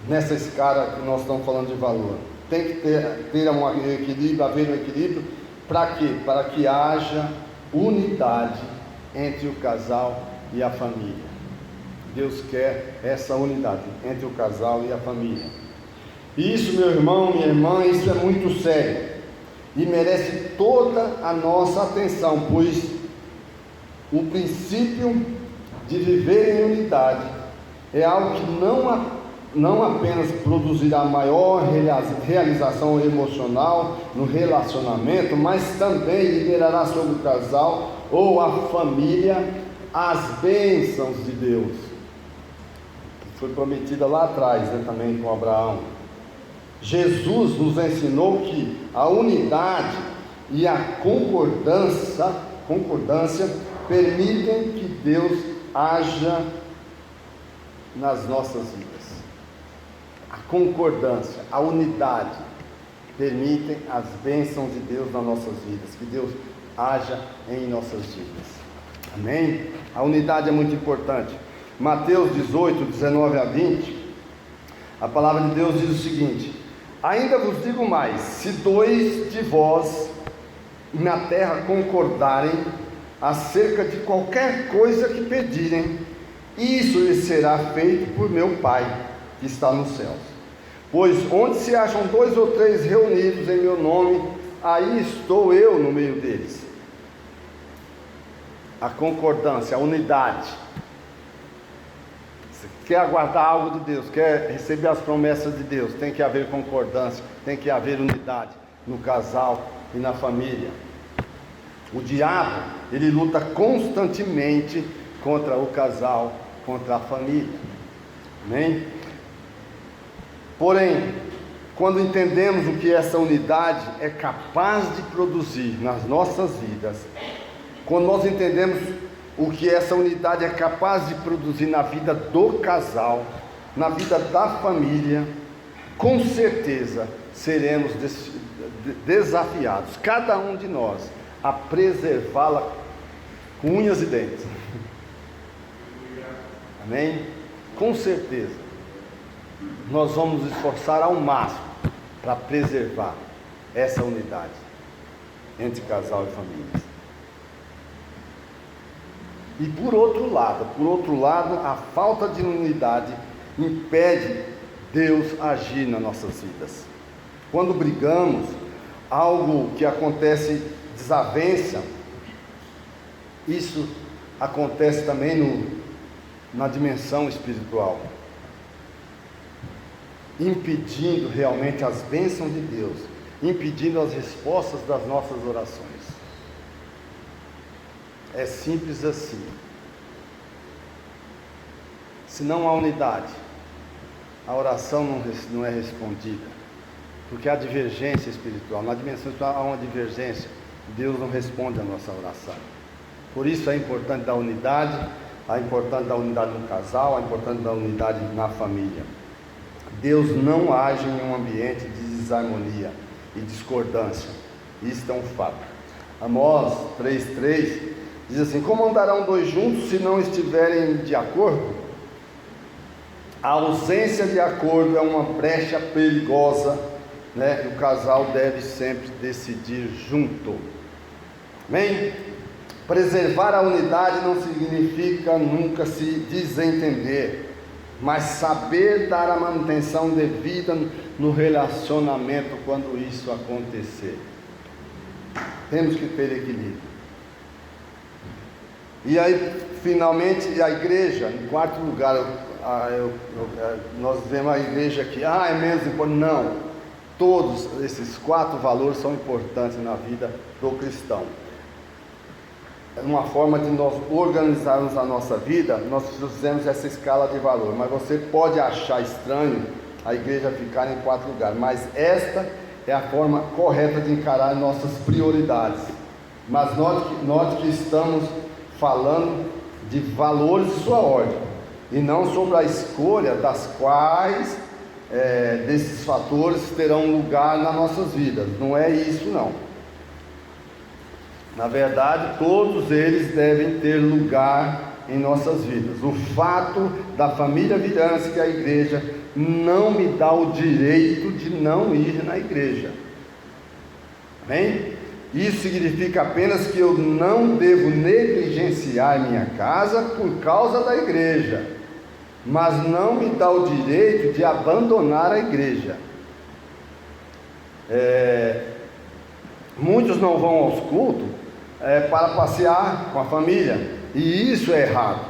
nessa escala que nós estamos falando de valor. Tem que ter um equilíbrio, haver um equilíbrio. Para quê? Para que haja unidade entre o casal e a família. Deus quer essa unidade entre o casal e a família. Isso, meu irmão, minha irmã, isso é muito sério e merece toda a nossa atenção, pois o princípio de viver em unidade é algo que não apenas produzirá maior realização emocional no relacionamento, mas também liberará sobre o casal ou a família as bênçãos de Deus, que foi prometida lá atrás, né, também com Abraão. Jesus nos ensinou que a unidade e a concordância permitem que Deus haja nas nossas vidas. A concordância, a unidade permitem as bênçãos de Deus nas nossas vidas, que Deus haja em nossas vidas. Amém? A unidade é muito importante. Mateus 18, 19 a 20, a palavra de Deus diz o seguinte: ainda vos digo mais, se dois de vós na terra concordarem acerca de qualquer coisa que pedirem, isso lhes será feito por meu Pai que está nos céus. Pois onde se acham 2 ou 3 reunidos em meu nome, aí estou eu no meio deles. A concordância, a unidade. Você quer aguardar algo de Deus, quer receber as promessas de Deus, tem que haver concordância, tem que haver unidade no casal e na família. O diabo, ele luta constantemente contra o casal, contra a família. Amém? Porém, quando entendemos o que essa unidade é capaz de produzir nas nossas vidas, quando nós entendemos o que essa unidade é capaz de produzir na vida do casal, na vida da família, com certeza seremos desafiados, cada um de nós, a preservá-la com unhas e dentes. Amém? Com certeza nós vamos nos esforçar ao máximo para preservar essa unidade entre casal e família. E por outro lado, a falta de unidade impede Deus agir nas nossas vidas. Quando brigamos, algo que acontece, desavença, isso acontece também na dimensão espiritual, impedindo realmente as bênçãos de Deus, impedindo as respostas das nossas orações. É simples assim. Se não há unidade, a oração não é respondida, porque há divergência espiritual. Na dimensão espiritual há uma divergência, Deus não responde a nossa oração. Por isso é importante da unidade, a importância da unidade no casal, a importância da unidade na família. Deus não age em um ambiente de desarmonia e discordância. Isso é um fato. Amós 3,3 diz assim: como andarão dois juntos se não estiverem de acordo? A ausência de acordo é uma brecha perigosa, né? O casal deve sempre decidir junto. Amém? Preservar a unidade não significa nunca se desentender, mas saber dar a manutenção devida no relacionamento quando isso acontecer. Temos que ter equilíbrio. E aí, finalmente, a igreja, em quarto lugar, nós vemos a igreja aqui, é menos importante. Não, todos esses 4 valores são importantes na vida do cristão. Uma forma de nós organizarmos a nossa vida, nós fizemos essa escala de valor, mas você pode achar estranho a igreja ficar em 4 lugares, mas esta é a forma correta de encarar nossas prioridades. Mas note que estamos falando de valores de sua ordem, e não sobre a escolha das quais desses fatores terão lugar nas nossas vidas. Não é isso não. Na verdade, todos eles devem ter lugar em nossas vidas. O fato da família Vidance, a igreja, não me dá o direito de não ir na igreja. Amém? Isso significa apenas que eu não devo negligenciar minha casa por causa da igreja, mas não me dá o direito de abandonar a igreja. Muitos não vão aos cultos para passear com a família, e isso é errado.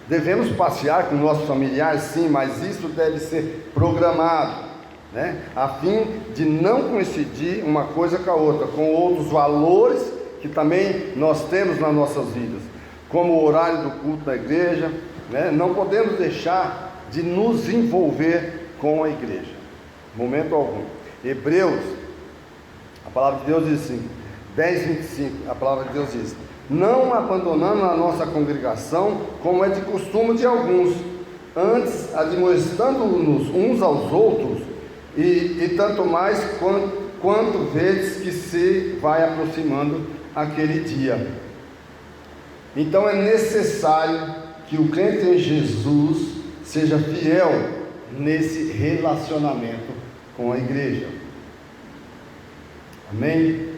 Devemos passear com nossos familiares, sim, mas isso deve ser programado, né? A fim de não coincidir uma coisa com a outra, com outros valores que também nós temos nas nossas vidas, como o horário do culto da igreja, né? Não podemos deixar de nos envolver com a igreja, momento algum. Hebreus, a palavra de Deus diz assim, 10:25, a palavra de Deus diz: não abandonando a nossa congregação, como é de costume de alguns, antes admoestando-nos uns aos outros, e tanto mais quanto vezes que se vai aproximando aquele dia. Então é necessário que o crente em Jesus seja fiel nesse relacionamento com a igreja. Amém?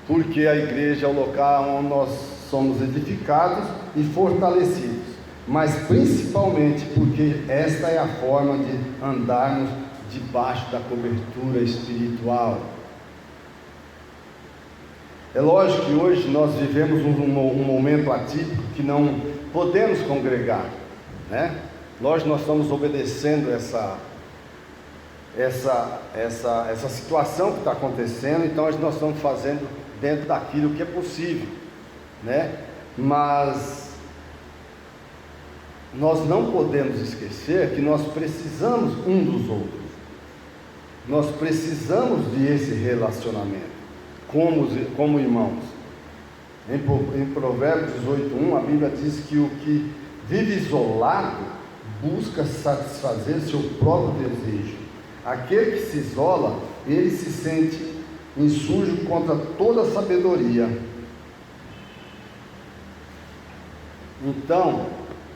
Porque a igreja é o local onde nós somos edificados e fortalecidos, mas principalmente porque esta é a forma de andarmos debaixo da cobertura espiritual. É lógico que hoje nós vivemos um momento atípico que não podemos congregar, né? Lógico, nós estamos obedecendo essa situação que está acontecendo, então nós estamos fazendo dentro daquilo que é possível, né? Mas nós não podemos esquecer que nós precisamos um dos outros, nós precisamos desse relacionamento como irmãos. Em Provérbios 18:1 a Bíblia diz que o que vive isolado busca satisfazer seu próprio desejo. Aquele que se isola, ele se sente insurge contra toda a sabedoria. Então,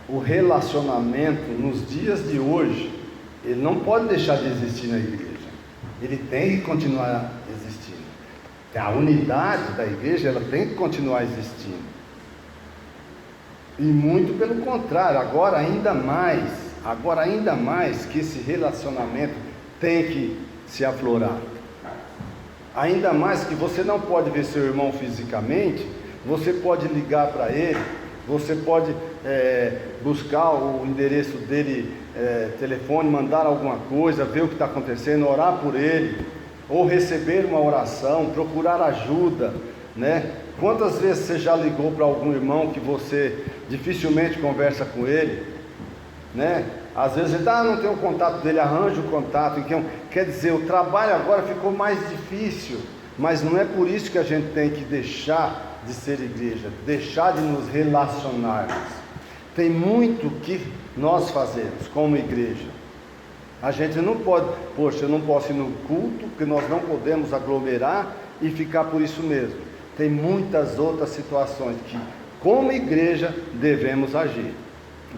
o relacionamento nos dias de hoje, ele não pode deixar de existir na igreja, ele tem que continuar existindo. A unidade da igreja, ela tem que continuar existindo, e muito pelo contrário, agora ainda mais, agora ainda mais que esse relacionamento tem que se aflorar. Ainda mais que você não pode ver seu irmão fisicamente, você pode ligar para ele, você pode buscar o endereço dele, telefone, mandar alguma coisa, ver o que está acontecendo, orar por ele, ou receber uma oração, procurar ajuda, né? Quantas vezes você já ligou para algum irmão que você dificilmente conversa com ele, né? Às vezes ele não tem o contato dele, arranja o contato. Então, quer dizer, o trabalho agora ficou mais difícil, mas não é por isso que a gente tem que deixar de ser igreja, deixar de nos relacionarmos. Tem muito que nós fazemos como igreja. A gente não pode, eu não posso ir no culto, porque nós não podemos aglomerar e ficar por isso mesmo. Tem muitas outras situações que, como igreja, devemos agir.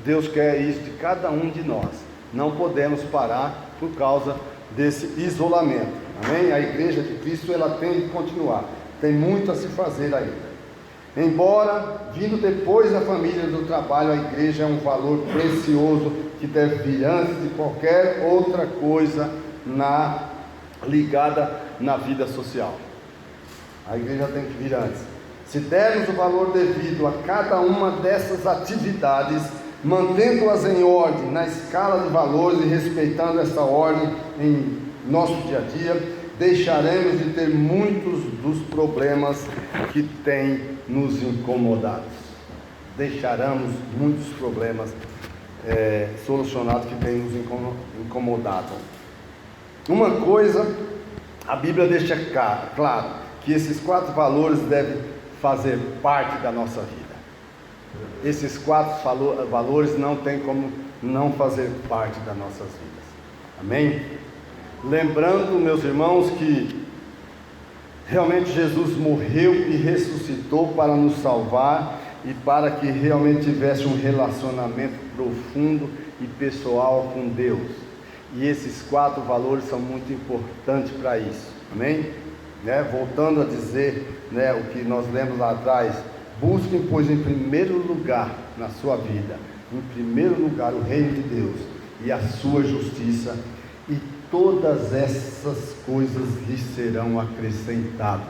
Deus quer isso de cada um de nós. Não podemos parar por causa desse isolamento. Amém? A igreja de Cristo, ela tem que continuar. Tem muito a se fazer ainda. Embora, vindo depois da família do trabalho, a igreja é um valor precioso que deve vir antes de qualquer outra coisa ligada na vida social. A igreja tem que vir antes. Se dermos o valor devido a cada uma dessas atividades, mantendo-as em ordem, na escala de valores e respeitando essa ordem em nosso dia a dia, deixaremos de ter muitos dos problemas que têm nos incomodado. Deixaremos muitos problemas solucionados que têm nos incomodado. Uma coisa, a Bíblia deixa claro, que esses 4 valores devem fazer parte da nossa vida. Esses 4 valores não tem como não fazer parte das nossas vidas. Amém? Lembrando, meus irmãos, que realmente Jesus morreu e ressuscitou para nos salvar e para que realmente tivesse um relacionamento profundo e pessoal com Deus. E esses 4 valores são muito importantes para isso. Amém? Voltando a dizer, o que nós lemos lá atrás: busquem, pois, em primeiro lugar na sua vida, em primeiro lugar o reino de Deus e a sua justiça, e todas essas coisas lhes serão acrescentadas.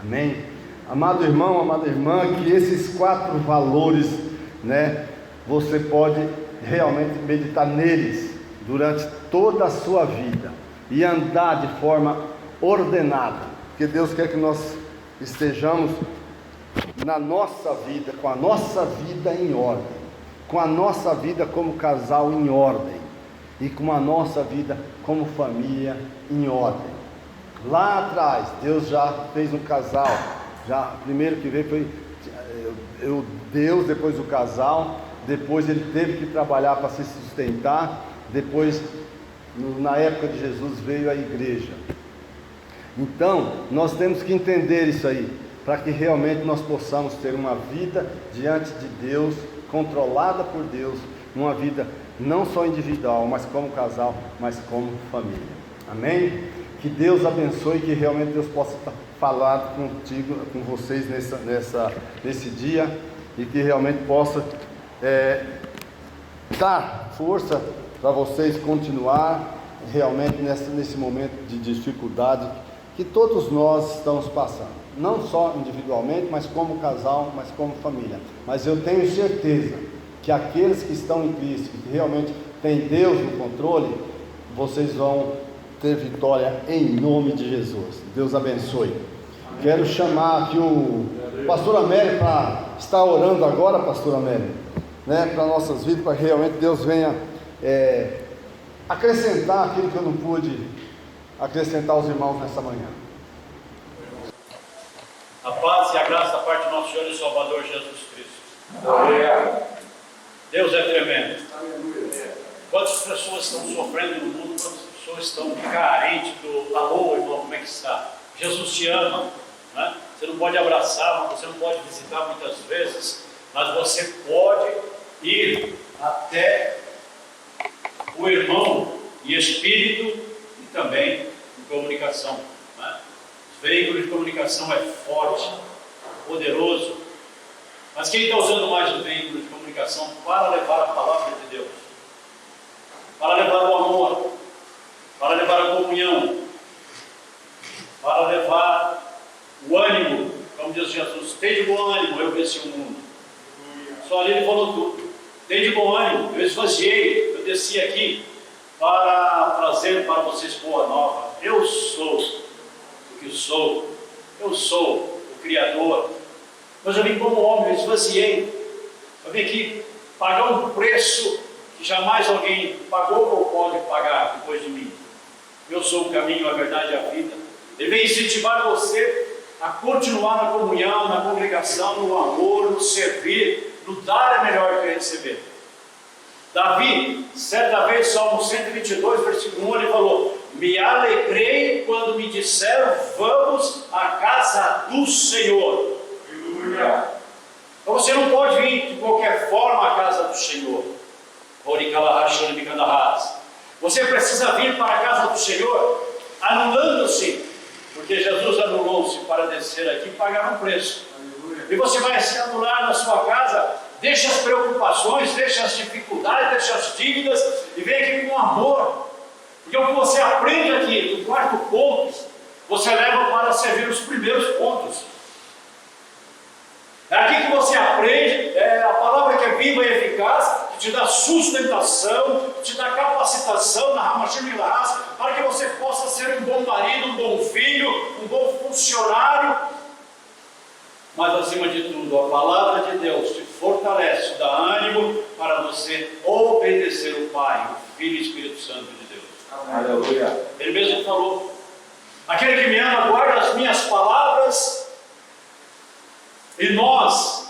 Amém? Amado irmão, amada irmã, que esses 4 valores, você pode realmente meditar neles durante toda a sua vida e andar de forma ordenada, porque Deus quer que nós estejamos na nossa vida, com a nossa vida em ordem, com a nossa vida como casal em ordem, e com a nossa vida como família em ordem. Lá atrás, Deus já fez um casal, primeiro que veio foi Deus, depois o casal, depois ele teve que trabalhar para se sustentar, depois, na época de Jesus, veio a igreja. Então, nós temos que entender isso aí, para que realmente nós possamos ter uma vida diante de Deus, controlada por Deus, uma vida não só individual, mas como casal, mas como família. Amém? Que Deus abençoe, que realmente Deus possa falar contigo, com vocês nesse dia, e que realmente possa dar força para vocês continuar realmente nesse momento de dificuldade que todos nós estamos passando, não só individualmente, mas como casal, mas como família. Mas eu tenho certeza que aqueles que estão em Cristo, que realmente têm Deus no controle, vocês vão ter vitória em nome de Jesus. Deus abençoe. Quero chamar aqui o pastor Amélie para estar orando agora, pastor Amélie, para nossas vidas, para que realmente Deus venha acrescentar aquilo que eu não pude acrescentar aos irmãos nessa manhã. A paz e a graça da parte do nosso Senhor e Salvador Jesus Cristo. Aleluia. Deus é tremendo. Quantas pessoas estão sofrendo no mundo, quantas pessoas estão carentes do alô, irmão, como é que está? Jesus te ama, né? Você não pode abraçar, você não pode visitar muitas vezes, mas você pode ir até o irmão em espírito e também em comunicação, né? O veículo de comunicação é forte, poderoso, mas quem está usando mais o veículo de comunicação para levar a palavra de Deus? para levar o amor, para levar a comunhão, para levar o ânimo, como diz Jesus, tem de bom ânimo, eu venci o mundo. Só ali ele falou tudo. Tem de bom ânimo, eu esvaziei, eu desci aqui para trazer para vocês boa nova. Eu sou o que sou, eu sou o Criador. Mas eu vim como homem, eu esvaziei. Eu vim aqui pagar um preço que jamais alguém pagou ou pode pagar depois de mim. Eu sou o caminho, a verdade e a vida. Ele vem incentivar você a continuar na comunhão, na congregação, no amor, no servir, no dar é melhor que receber. Davi, certa vez, Salmo 122, versículo 1, ele falou: me alegrei quando me disseram, vamos à casa do Senhor. Então você não pode vir de qualquer forma à casa do Senhor. Você precisa vir para a casa do Senhor anulando-se, porque Jesus anulou-se para descer aqui e pagar um preço. E você vai se anular na sua casa. Deixa as preocupações, deixa as dificuldades, deixa as dívidas e vem aqui com amor. Porque o que você aprende aqui, no quarto ponto, você leva para servir os primeiros pontos. É aqui que você aprende, é a palavra que é viva e eficaz, que te dá sustentação, que te dá capacitação na Ramachimilas, para que você possa ser um bom marido, um bom filho, um bom funcionário. Mas acima de tudo, a palavra de Deus te fortalece, te dá ânimo para você obedecer o Pai, o Filho e o Espírito Santo de Deus. Aleluia. Ele mesmo falou: aquele que me ama guarda as minhas palavras, e nós,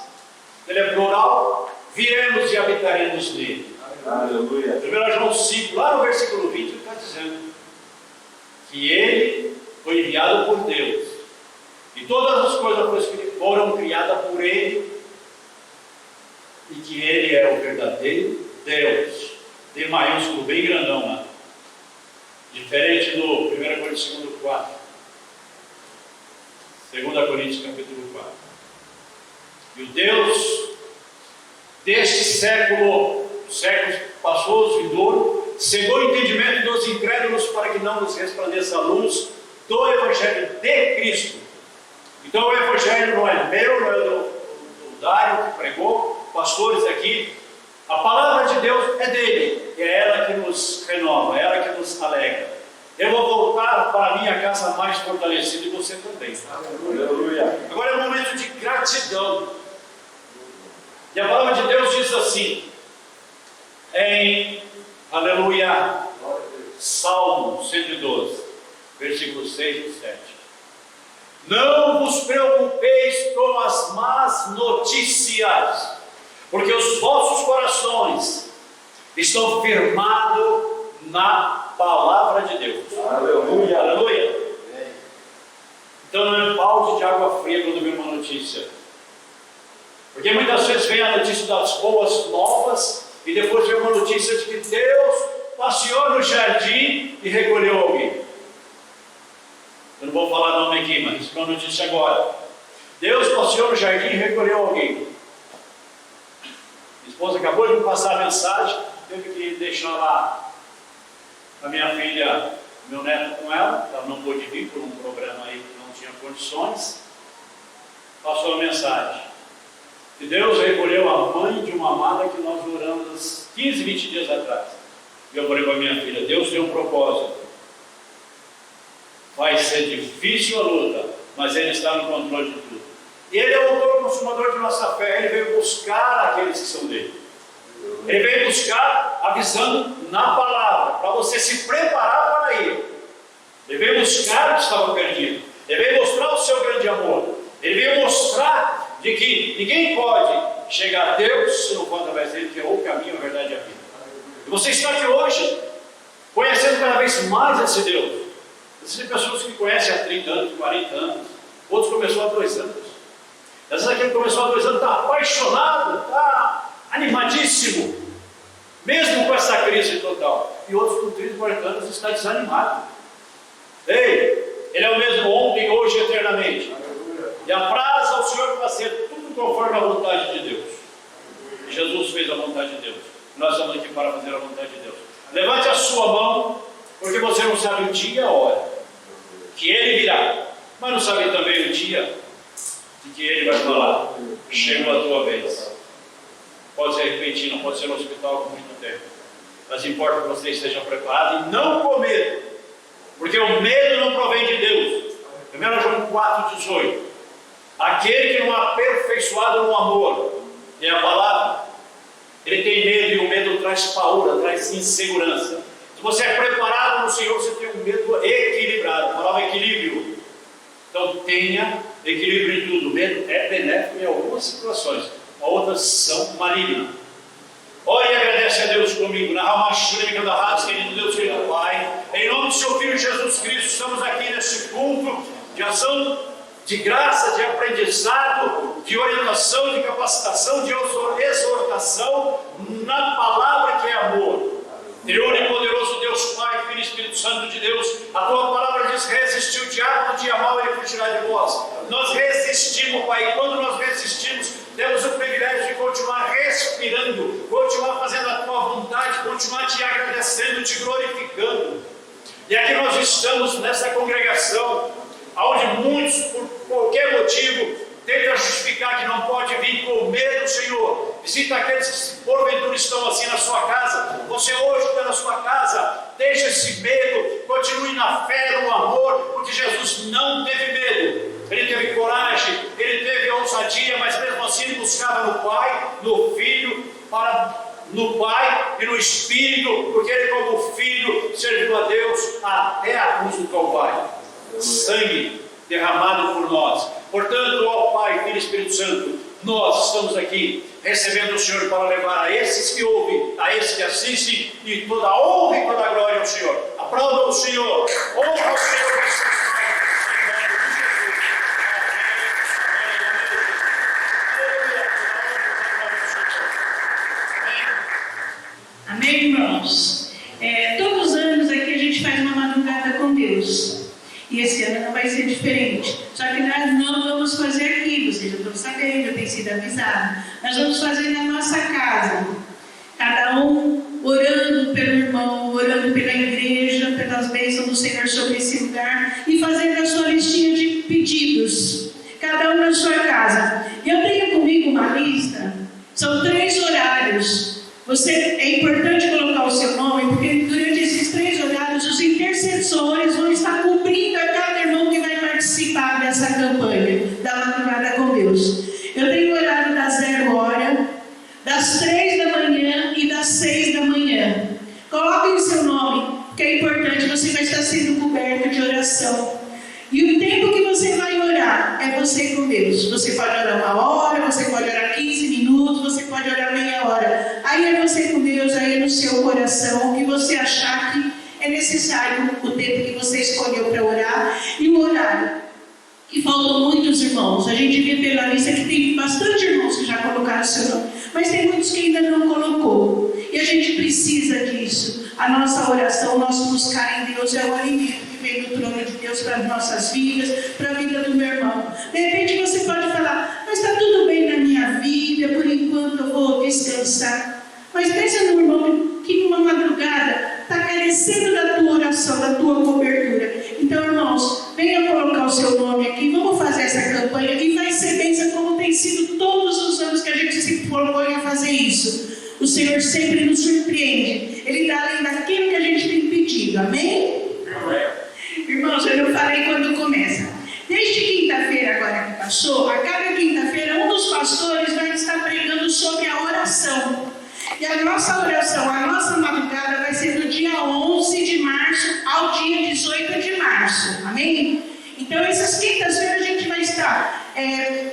ele é plural, viremos e habitaremos nele. Aleluia. 1 João 5, lá no versículo 20, ele está dizendo que ele foi enviado por Deus. E todas as coisas foram criadas por Ele, e que Ele é o verdadeiro Deus, D maiúsculo, bem grandão lá, diferente do 1 Coríntios 4, 2 Coríntios capítulo 4. E o Deus deste século, séculos passados, vindouro, cegou o entendimento dos incrédulos para que não nos resplandeça a luz do Evangelho de Cristo. Então o Evangelho não é meu, não é do Dário que pregou, pastores aqui. A palavra de Deus é dele, e é ela que nos renova, é ela que nos alegra. Eu vou voltar para a minha casa mais fortalecida, e você também. Aleluia. Agora é um momento de gratidão. E a palavra de Deus diz assim, em Aleluia, Salmo 112, versículos 6 e 7. Não vos preocupeis com as más notícias, porque os vossos corações estão firmados na palavra de Deus. Aleluia. Aleluia. Então não é balde de água fria quando vem uma notícia. Porque muitas vezes vem a notícia das boas novas e depois vem uma notícia de que Deus passeou no jardim e recolheu alguém. Eu não vou falar nome aqui, mas isso é uma notícia agora. Deus passeou no jardim e recolheu alguém. Minha esposa acabou de me passar a mensagem, teve que deixar lá a minha filha, meu neto com ela não pôde vir por um programa aí que não tinha condições. Passou a mensagem que Deus recolheu a mãe de uma amada que nós oramos 15, 20 dias atrás. E eu falei para a minha filha: Deus tem um propósito. Vai ser difícil a luta, mas Ele está no controle de tudo. E Ele é o autor e consumador de nossa fé. Ele veio buscar aqueles que são dele. Ele veio buscar avisando na palavra, para você se preparar para ir. Ele veio buscar o que estava perdido. Ele veio mostrar o seu grande amor. Ele veio mostrar de que ninguém pode chegar a Deus se não for através dele, que é o caminho, a verdade e a vida. E você está aqui hoje, conhecendo cada vez mais esse Deus. Existem pessoas que conhecem há 30 anos, 40 anos, outros começou há 2 anos. Às vezes aquele que começou há 2 anos está apaixonado, está animadíssimo, mesmo com essa crise total. E outros com 30, 40 anos está desanimado. Ei, Ele é o mesmo ontem, hoje e eternamente. E apraz ao Senhor fazer tudo conforme a vontade de Deus. E Jesus fez a vontade de Deus. Nós estamos aqui para fazer a vontade de Deus. Levante a sua mão, porque você não sabe o dia e a hora que Ele virá, mas não sabe também o dia de que Ele vai falar: chegou a tua vez. Pode ser repentino, pode ser no hospital por muito tempo, mas importa que você esteja preparado e não com medo, porque o medo não provém de Deus. 1 João 4,18. Aquele que não é aperfeiçoado no amor e a palavra, ele tem medo, e o medo traz paura, traz insegurança. Se você é preparado no Senhor, você tem um medo equilibrado. A palavra equilíbrio. Então tenha equilíbrio em tudo. O medo é benéfico em algumas situações, outras são malignas. Ore e agradece a Deus comigo. Na Ramachúrica da Raça, querido Deus, querido Pai, em nome do seu Filho Jesus Cristo, estamos aqui nesse culto de ação, de graça, de aprendizado, de orientação, de capacitação, de exortação na palavra que é amor. Senhor e poderoso Deus Pai, Filho e Espírito Santo de Deus, a tua palavra diz: resistiu o diabo do dia mau, ele fugirá de vós. Nós resistimos, Pai, e quando nós resistimos, temos o privilégio de continuar respirando, continuar fazendo a tua vontade, continuar te agradecendo, te glorificando. E aqui nós estamos nessa congregação, onde muitos, por qualquer motivo, tentam justificar que não pode vir com medo, Senhor. Visita aqueles que porventura estão assim na sua casa. Você hoje está na sua casa, deixa esse medo, continue na fé, no amor, porque Jesus não teve medo. Ele teve coragem, ele teve ousadia, mas mesmo assim ele buscava no Pai, no Filho, no Pai e no Espírito, porque ele, como filho, serviu a Deus até a cruz do Calvário. Sangue derramado por nós. Portanto, ó Pai, Filho e Espírito Santo, nós estamos aqui recebendo o Senhor para levar a esses que ouvem, a esses que assistem, e toda a honra e toda a glória ao Senhor. Aplauda o Senhor, honra ao Senhor. Amém, irmãos? Todos os anos aqui a gente faz uma madrugada com Deus. E esse ano não vai ser diferente. Só que nós não vamos fazer aqui, vocês já estão sabendo, já tem sido avisado. Nós vamos fazer na nossa casa. Cada um orando pelo irmão, orando pela igreja, pelas bênçãos do Senhor sobre esse lugar e fazendo a sua listinha de pedidos. Cada um na sua casa. E eu tenho comigo uma lista, são 3 horários. É importante colocar o seu nome, porque durante esses 3 horários os intercessores vão estar cobrindo a cada irmão que vai participar dessa campanha da madrugada com Deus. Eu tenho horário das 0 hora, das 3 da manhã e das 6 da manhã. Coloquem o seu nome, porque é importante, você vai estar sendo coberto de oração. E o tempo que você vai orar é você com Deus. Você pode orar 1 hora, você pode orar 15 minutos, você pode orar meia hora. Aí é você com Deus, aí é no seu coração, o que você achar que é necessário, o tempo que você escolheu para orar e o horário. E faltam muitos irmãos. A gente vê pela lista que tem bastante irmãos que já colocaram seu nome, mas tem muitos que ainda não colocou. E a gente precisa disso. A nossa oração, o nosso buscar em Deus é o alimento que vem do trono de Deus para as nossas vidas, para a vida do meu irmão. De repente você pode falar: mas está tudo bem na minha vida, por enquanto eu vou descansar. Mas pensa no irmão que numa madrugada está carecendo da tua oração, da tua cobertura. Então, irmãos, venha colocar o seu nome aqui, vamos fazer essa campanha e vai ser bênção como tem sido todos os anos que a gente se propõe a fazer isso. O Senhor sempre nos surpreende. Ele dá além daquilo que a gente tem pedido. Amém? Amém. Irmãos, eu não falei quando começa. Desde quinta-feira agora que passou, a cada quinta-feira um dos pastores vai estar pregando sobre a oração. E a nossa oração, a nossa madrugada vai ser do dia 11 de março ao dia 18 de março. Amém? Então, essas quintas-feiras a gente vai estar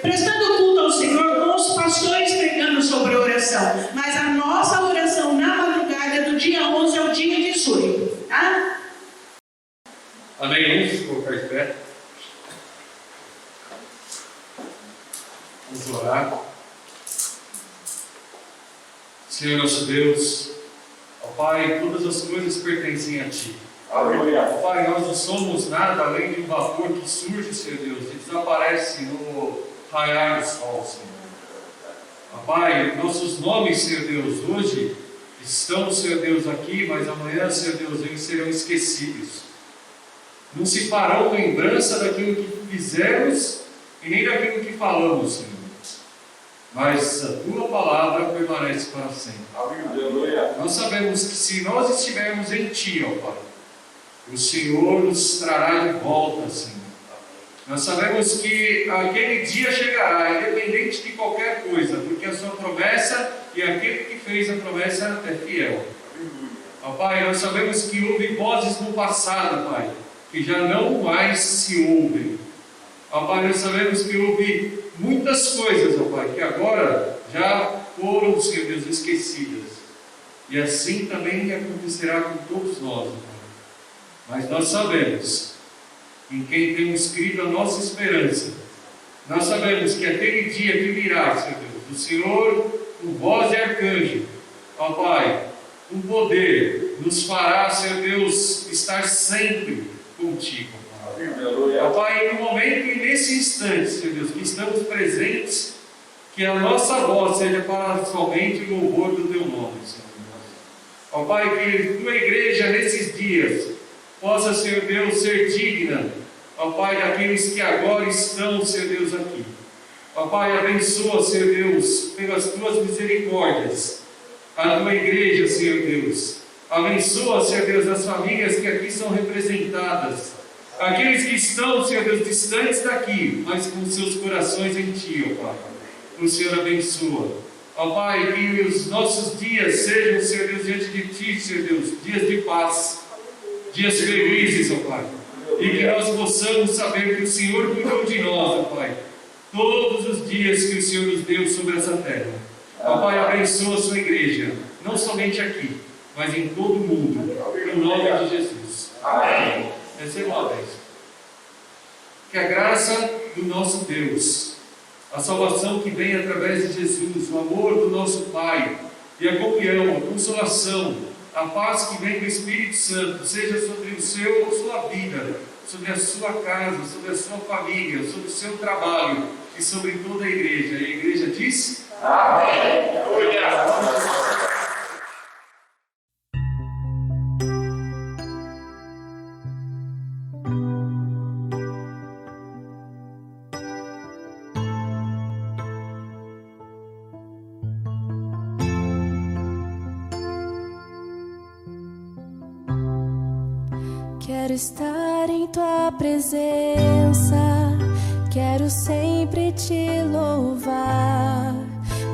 prestando culto ao Senhor com os pastores pregando sobre a oração. Mas a nossa oração na madrugada é do dia 11 ao dia 18. Tá? Amém? Vamos colocar de pé. Vamos orar. Senhor nosso Deus, ó Pai, todas as coisas pertencem a Ti. Aleluia. Ó Pai, nós não somos nada além de um vapor que surge, Senhor Deus, e desaparece no raiar do sol, Senhor. Ó Pai, nossos nomes, Senhor Deus, hoje estão, Senhor Deus, aqui, mas amanhã, Senhor Deus, eles serão esquecidos. Não se farão lembrança daquilo que fizemos e nem daquilo que falamos, Senhor. Mas a Tua palavra permanece para sempre. Nós sabemos que se nós estivermos em Ti, ó Pai, o Senhor nos trará de volta, Senhor. Nós sabemos que aquele dia chegará, independente de qualquer coisa, porque a Sua promessa e aquele que fez a promessa é fiel. Ó Pai, nós sabemos que houve vozes no passado, Pai, que já não mais se ouvem. Ó Pai, nós sabemos que houve muitas coisas, ó Pai, que agora já foram, Senhor Deus, esquecidas. E assim também acontecerá com todos nós, ó Pai. Mas nós sabemos em quem temos crido a nossa esperança. Nós sabemos que aquele dia que virá, Senhor Deus, do Senhor, com voz de arcanjo, ó Pai, com poder, nos fará, Senhor Deus, estar sempre contigo. Ó Pai, no momento e nesse instante, Senhor Deus, que estamos presentes, que a nossa voz seja para somente o louvor do Teu nome, Senhor Deus. Ó Pai, que Tua igreja nesses dias possa, Senhor Deus, ser digna, ó Pai, daqueles que agora estão, Senhor Deus, aqui. Ó Pai, abençoa, Senhor Deus, pelas Tuas misericórdias, a Tua igreja, Senhor Deus. Abençoa, Senhor Deus, as famílias que aqui são representadas, aqueles que estão, Senhor Deus, distantes daqui, mas com seus corações em Ti, ó Pai. O Senhor abençoa. Ó Pai, que os nossos dias sejam, Senhor Deus, diante de Ti, Senhor Deus, dias de paz, dias felizes, ó Pai, e que nós possamos saber que o Senhor cuidou de nós, ó Pai, todos os dias que o Senhor nos deu sobre essa terra. Ó Pai, abençoa a Sua igreja, não somente aqui, mas em todo o mundo, em nome de Jesus. Amém. Receba uma vez. Que a graça do nosso Deus, a salvação que vem através de Jesus, o amor do nosso Pai, e a comunhão, a consolação, a paz que vem do Espírito Santo, seja sobre sua vida, sobre a sua casa, sobre a sua família, sobre o seu trabalho e sobre toda a igreja. E a igreja diz: Amém. Quero estar em Tua presença, quero sempre Te louvar.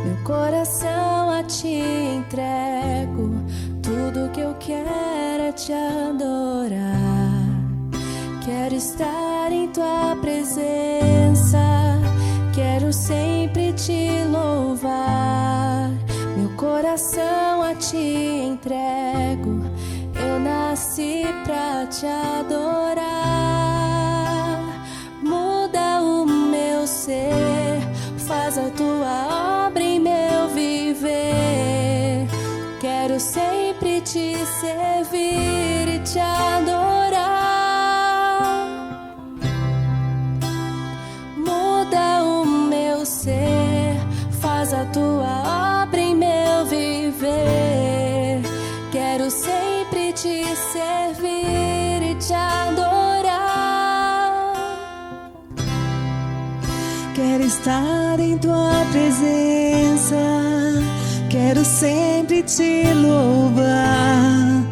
Meu coração a Te entrego, tudo que eu quero é Te adorar. Quero estar em Tua presença, quero sempre Te louvar. Meu coração a Te entrego, eu nasci pra Te adorar. Muda o meu ser, faz a Tua obra em meu viver. Quero sempre Te servir e Te adorar. Muda o meu ser, faz a Tua obra em meu viver. Quero sempre Te servir e Te adorar. Quero estar em Tua presença, quero sempre Te louvar.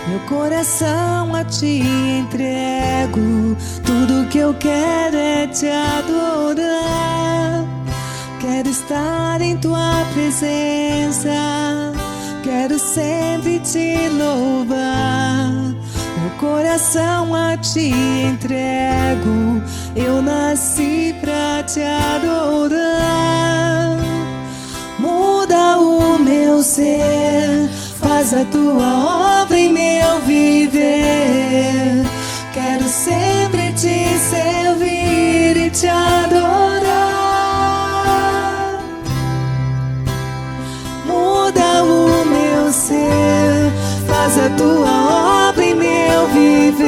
Meu coração a Te entrego, tudo que eu quero é Te adorar. Quero estar em Tua presença, quero sempre Te louvar. Meu coração a Te entrego, eu nasci pra Te adorar. Muda o meu ser, faz a Tua obra em meu viver. Quero sempre Te servir e Te adorar. Muda o meu ser, faz a Tua obra em meu viver.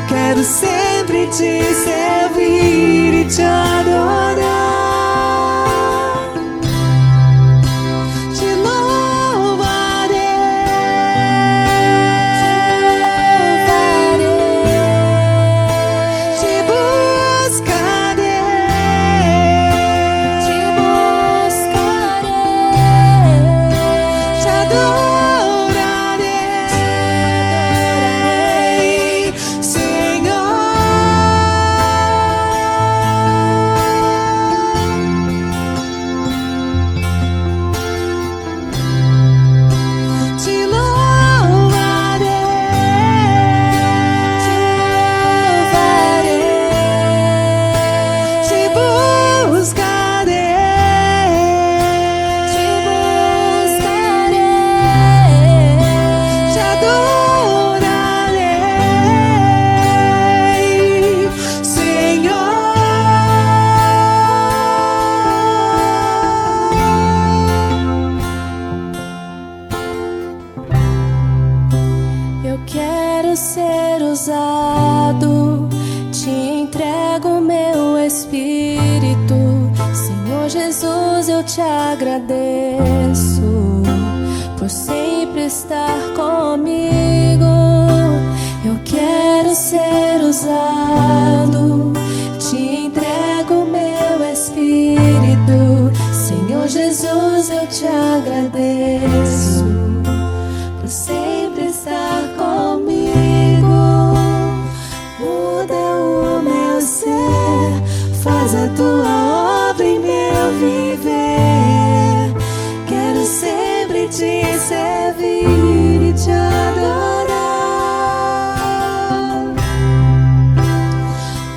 Quero sempre Te servir e Te adorar. Te louvar, lado, te entrego meu espírito. Senhor Jesus, eu te agradeço por sempre estar comigo. Eu quero ser usado, te entrego meu espírito. Senhor Jesus, eu te agradeço por sempre estar comigo. Muda o meu ser, faz a tua obra em meu viver. Quero sempre te servir e te adorar.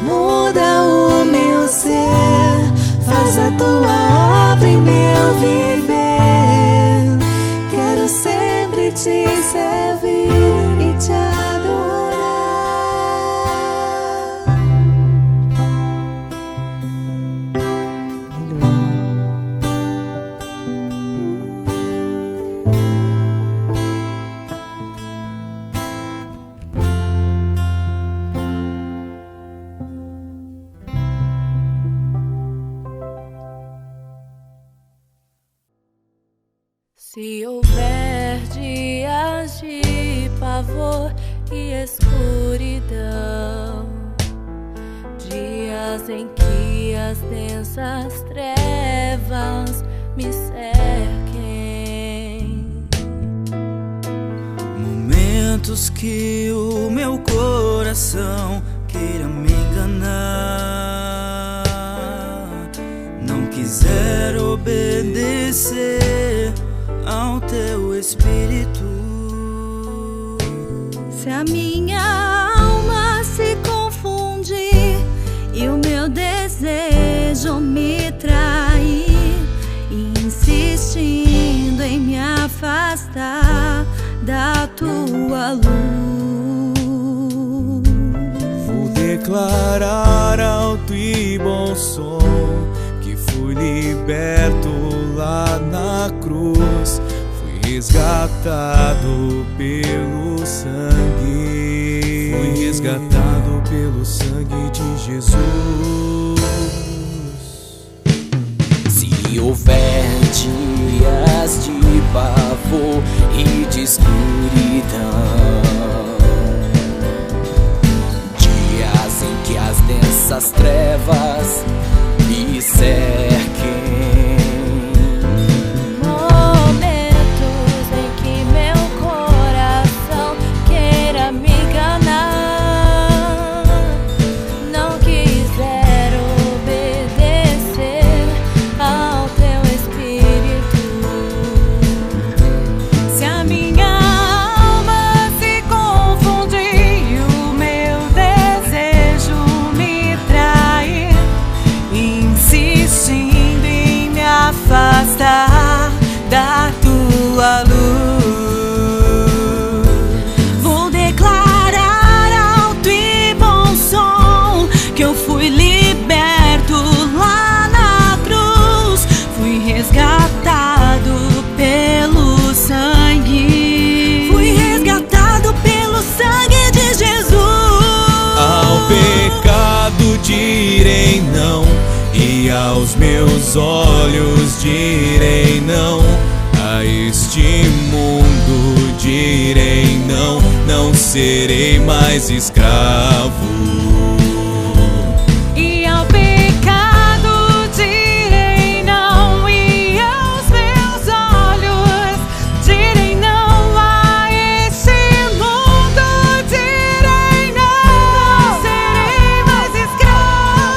Muda o meu ser, faz a tua obra em meu viver. Quero sempre te servir e te adorar. Se houver dias de pavor e escuridão, dias em que as densas trevas me cerquem, momentos que o meu coração queira me enganar, não quiser obedecer ao teu espírito. se a minha alma se confundir e o meu desejo me trair, insistindo em me afastar da tua luz, vou declarar alto e bom som que fui liberto lá na cruz, fui resgatado pelo sangue, fui resgatado pelo sangue de Jesus. Se houver dias de pavor e de escuridão, dias em que as densas trevas me cerquem, momentos em que meu coração queira me enganar, não quiser obedecer ao teu espírito, se a minha alma se confundir e o meu desejo me trair, insistindo em me afastar da tua luz, vou declarar alto e bom som que eu fui liberto lá na cruz, fui resgatado pelo sangue, fui resgatado pelo sangue de Jesus. Ao pecado direi não, e aos meus olhos direi não, a este mundo direi não, não serei mais escravo. E ao pecado direi não, e aos meus olhos direi não, a este mundo direi não, serei mais escravo.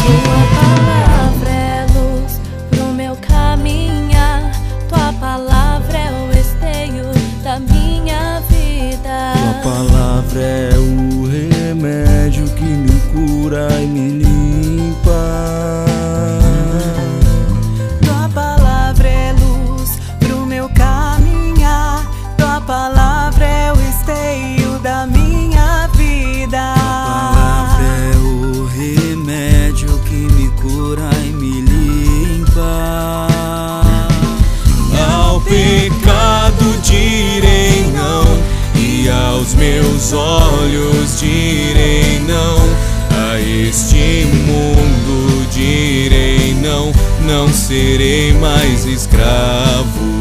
Tua palavra é luz pro meu caminhar, tua palavra aos meus olhos direi não, a este mundo direi não, não serei mais escravo.